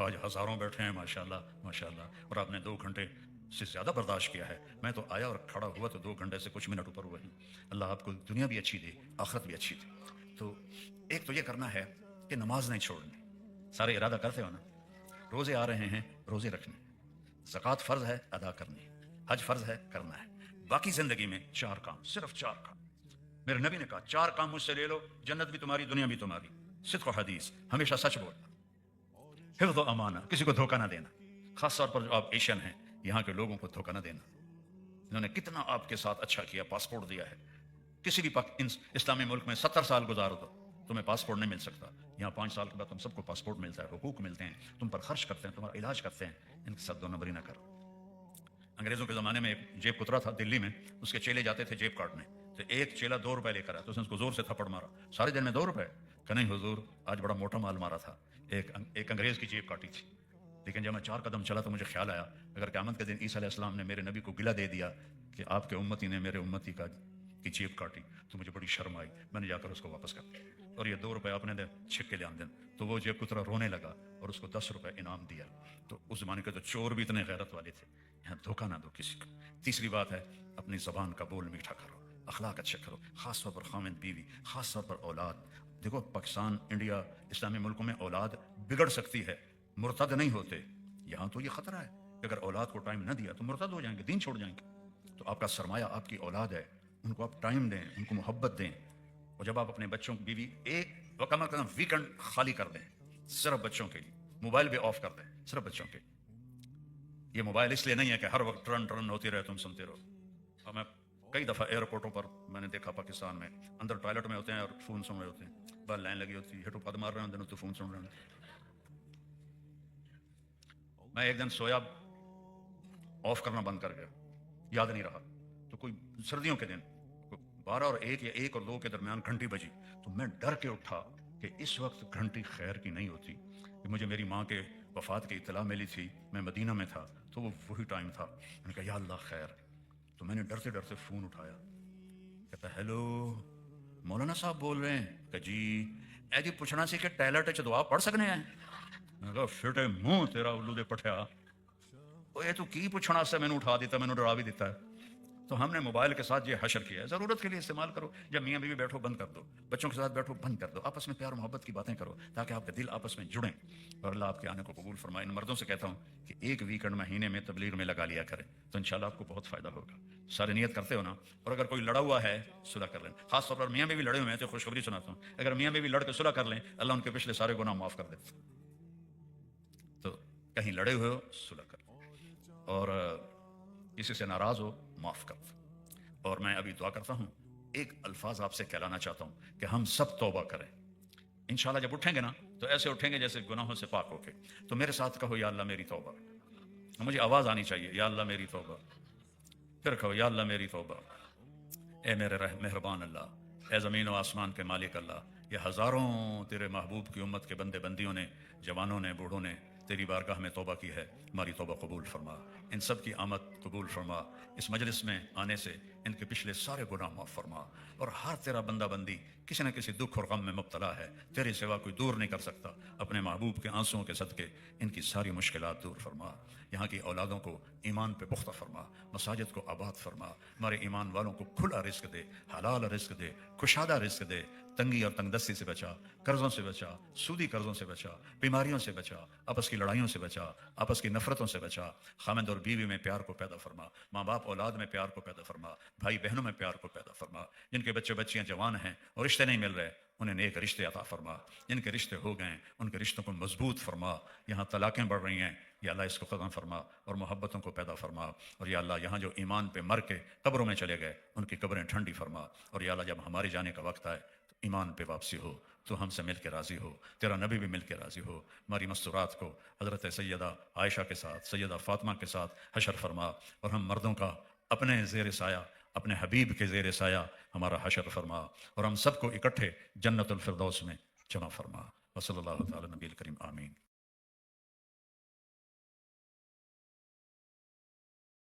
B: آج ہزاروں بیٹھے ہیں ماشاءاللہ ماشاءاللہ، اور آپ نے 2 گھنٹے سے زیادہ برداشت کیا ہے۔ میں تو آیا اور کھڑا ہوا تو 2 گھنٹے سے کچھ منٹ اوپر ہوا ہی۔ اللہ آپ کو دنیا بھی اچھی دے، آخرت بھی اچھی دے۔ تو ایک تو یہ کرنا ہے کہ نماز نہیں چھوڑنی، سارے ارادہ کرتے ہو نا، روزے آ رہے ہیں، روزے رکھنے، زکوٰۃ فرض ہے ادا کرنی، حج فرض ہے کرنا ہے، باقی زندگی میں 4 کام، صرف 4 کام۔ میرے نبی نے کہا 4 کام مجھ سے لے لو، جنت بھی تمہاری، دنیا بھی تمہاری۔ صدق و حدیث، ہمیشہ سچ بولنا، حفظ و امانہ، کسی کو دھوکہ نہ دینا، خاص طور پر جو آپ ایشین ہیں، یہاں کے لوگوں کو دھوکہ نہ دینا۔ انہوں نے کتنا آپ کے ساتھ اچھا کیا، پاسپورٹ دیا ہے۔ کسی بھی اسلامی ملک میں 70 سال گزارو تو تمہیں پاسپورٹ نہیں مل سکتا، یہاں 5 سال کے بعد تم سب کو پاسپورٹ ملتا ہے، حقوق ملتے ہیں، تم پر خرچ کرتے ہیں، تمہارا علاج کرتے ہیں۔ ان کے ساتھ 2 نمبری نہ کرو۔ انگریزوں کے زمانے میں ایک جیب کترا تھا دلی میں، اس کے چیلے جاتے تھے جیب کاٹنے، تو ایک چیلا 2 روپے لے کر آیا، تو اس نے اس کو زور سے تھپڑ مارا، سارے دن میں 2 روپے؟ کہ نہیں حضور، آج بڑا موٹا مال مارا تھا، ایک انگریز کی جیب کاٹی تھی۔ لیکن جب میں 4 قدم چلا تو مجھے خیال آیا، اگر قیامت کے دن عیسیٰ علیہ السلام نے میرے نبی کو گلہ دے دیا کہ آپ کے امتی نے میرے امتی کی جیب کاٹی، تو مجھے بڑی شرم آئی، میں نے جا کر اس کو واپس کر دیا، اور یہ 2 روپے اپنے دے چھک کے لے آن دیں۔ تو وہ جیب کترا رونے لگا اور اس کو 10 روپے انعام دیا۔ تو اس زمانے کے تو چور بھی اتنے غیرت والے تھے، یہاں دھوکہ نہ دو کسی کو۔ تیسری بات ہے اپنی زبان کا بول میٹھا کرو، اخلاق اچھے کرو، خاص طور پر خامد بیوی، خاص طور پر اولاد۔ دیکھو پاکستان، انڈیا، اسلامی ملکوں میں اولاد بگڑ سکتی ہے، مرتد نہیں ہوتے۔ یہاں تو یہ خطرہ ہے کہ اگر اولاد کو ٹائم نہ دیا تو مرتد ہو جائیں گے، دین چھوڑ جائیں گے۔ تو آپ کا سرمایہ آپ کی اولاد ہے، ان کو آپ ٹائم دیں، ان کو محبت دیں۔ اور جب آپ اپنے بچوں کی بیوی ایک وقت ویکنڈ خالی کر دیں صرف بچوں کے لیے، موبائل بھی آف کر دیں صرف بچوں کے لیے۔ یہ موبائل اس لیے نہیں ہے کہ ہر وقت ٹرن ہوتی رہے تم سنتے رہو۔ اور میں کئی دفعہ ایئرپورٹوں پر میں نے دیکھا پاکستان میں، اندر ٹوائلٹ میں ہوتے ہیں اور فون سن رہے ہوتے ہیں، باہر لائن لگی ہوتی ہے، ہٹو پد مار رہے ہیں تو فون سن رہے ہیں۔ میں ایک دن سویا، آف کرنا بند کر گیا، یاد نہیں رہا، تو کوئی سردیوں کے دن 12 اور 1 یا 1 اور 2 کے درمیان گھنٹی بجی، تو میں ڈر کے اٹھا کہ اس وقت گھنٹی خیر کی نہیں ہوتی، کہ مجھے میری ماں کے وفات کی اطلاع ملی تھی، میں مدینہ میں تھا، تو وہ وہی ٹائم تھا۔ میں نے کہا یا اللہ خیر، تو میں نے ڈرتے ڈرتے فون اٹھایا، کہتا ہیلو مولانا صاحب بول رہے ہیں؟ کہ جی، اے جی پوچھنا سی کہ ٹائلٹ دعا پڑھ سکنے ہیں؟ میں کہا فٹے منہ تیرا الو دے پٹھیا، یہ تو کی پوچھنا سے میں نے اٹھا دیتا، میں نے ڈرا بھی دیتا ہے۔ تو ہم نے موبائل کے ساتھ یہ حشر کیا ہے، ضرورت کے لیے استعمال کرو، جب میاں بیوی بیٹھو بند کر دو، بچوں کے ساتھ بیٹھو بند کر دو، آپس میں پیار و محبت کی باتیں کرو تاکہ آپ کے دل آپس میں جڑیں، اور اللہ آپ کے آنے کو قبول فرمائے۔ ان مردوں سے کہتا ہوں کہ ایک ویکنڈ مہینے میں تبلیغ میں لگا لیا کریں، تو انشاءاللہ آپ کو بہت فائدہ ہوگا۔ سارے نیت کرتے ہو نا؟ اور اگر کوئی لڑا ہوا ہے صلح کر لیں، خاص طور پر میاں بیوی لڑے ہوئے ہیں تو خوشخبری سناتا ہوں، اگر میاں بیوی لڑ کے صلح کر لیں اللہ ان کے پچھلے سارے گناہ معاف کر دیتا۔ تو کہیں لڑے ہوئے ہو صلح کر لیں، اور کسی سے ناراض ہو معاف کر دو۔ اور میں ابھی دعا کرتا ہوں، ایک الفاظ آپ سے کہلانا چاہتا ہوں کہ ہم سب توبہ کریں۔ انشاءاللہ جب اٹھیں گے نا تو ایسے اٹھیں گے جیسے گناہوں سے پاک ہو کے۔ تو میرے ساتھ کہو یا اللہ میری توبہ، مجھے آواز آنی چاہیے، یا اللہ میری توبہ۔ پھر کہو یا اللہ میری توبہ۔ اے میرے مہربان اللہ، اے زمین و آسمان کے مالک اللہ، یہ ہزاروں تیرے محبوب کی امت کے بندے بندیوں نے، جوانوں نے، بوڑھوں نے تیری بارگاہ میں توبہ کی ہے، ہماری توبہ قبول فرما، ان سب کی آمد قبول فرما، اس مجلس میں آنے سے ان کے پچھلے سارے گناہ معاف فرما، اور ہر تیرا بندہ بندی کسی نہ کسی دکھ اور غم میں مبتلا ہے، تیرے سوا کوئی دور نہیں کر سکتا، اپنے محبوب کے آنسوؤں کے صدقے ان کی ساری مشکلات دور فرما، یہاں کی اولادوں کو ایمان پہ پختہ فرما، مساجد کو آباد فرما، ہمارے ایمان والوں کو کھلا رزق دے، حلال رزق دے، کشادہ رزق دے،
C: تنگی اور تنگ دستی سے بچا، قرضوں سے بچا، سودی قرضوں سے بچا، بیماریوں سے بچا، آپس کی لڑائیوں سے بچا، آپس کی نفرتوں سے بچا، خامند اور بیوی میں پیار کو پیدا فرما، ماں باپ اولاد میں پیار کو پیدا فرما، بھائی بہنوں میں پیار کو پیدا فرما، جن کے بچے بچیاں جوان ہیں اور رشتے نہیں مل رہے انہیں نیک رشتے عطا فرما، جن کے رشتے ہو گئے ان کے رشتوں کو مضبوط فرما، یہاں طلاقیں بڑھ رہی ہیں یا اللہ اس کو ختم فرما اور محبتوں کو پیدا فرما، اور یا اللہ یہاں جو ایمان پہ مر کے قبروں میں چلے گئے ان کی قبریں ٹھنڈی فرما، اور یا اللہ جب ہمارے جانے کا وقت آئے تو ایمان پہ واپسی ہو، تو ہم سے مل کے راضی ہو، تیرا نبی بھی مل کے راضی ہو، ہماری مستورات کو حضرت سیدہ عائشہ کے ساتھ، سیدہ فاطمہ کے ساتھ حشر فرما، اور ہم مردوں کا اپنے زیر سایہ، اپنے حبیب کے زیر سایہ ہمارا حشر فرما، اور ہم سب کو اکٹھے جنت الفردوس میں جمع فرما، وصلی اللہ تعالی نبی الکریم آمین۔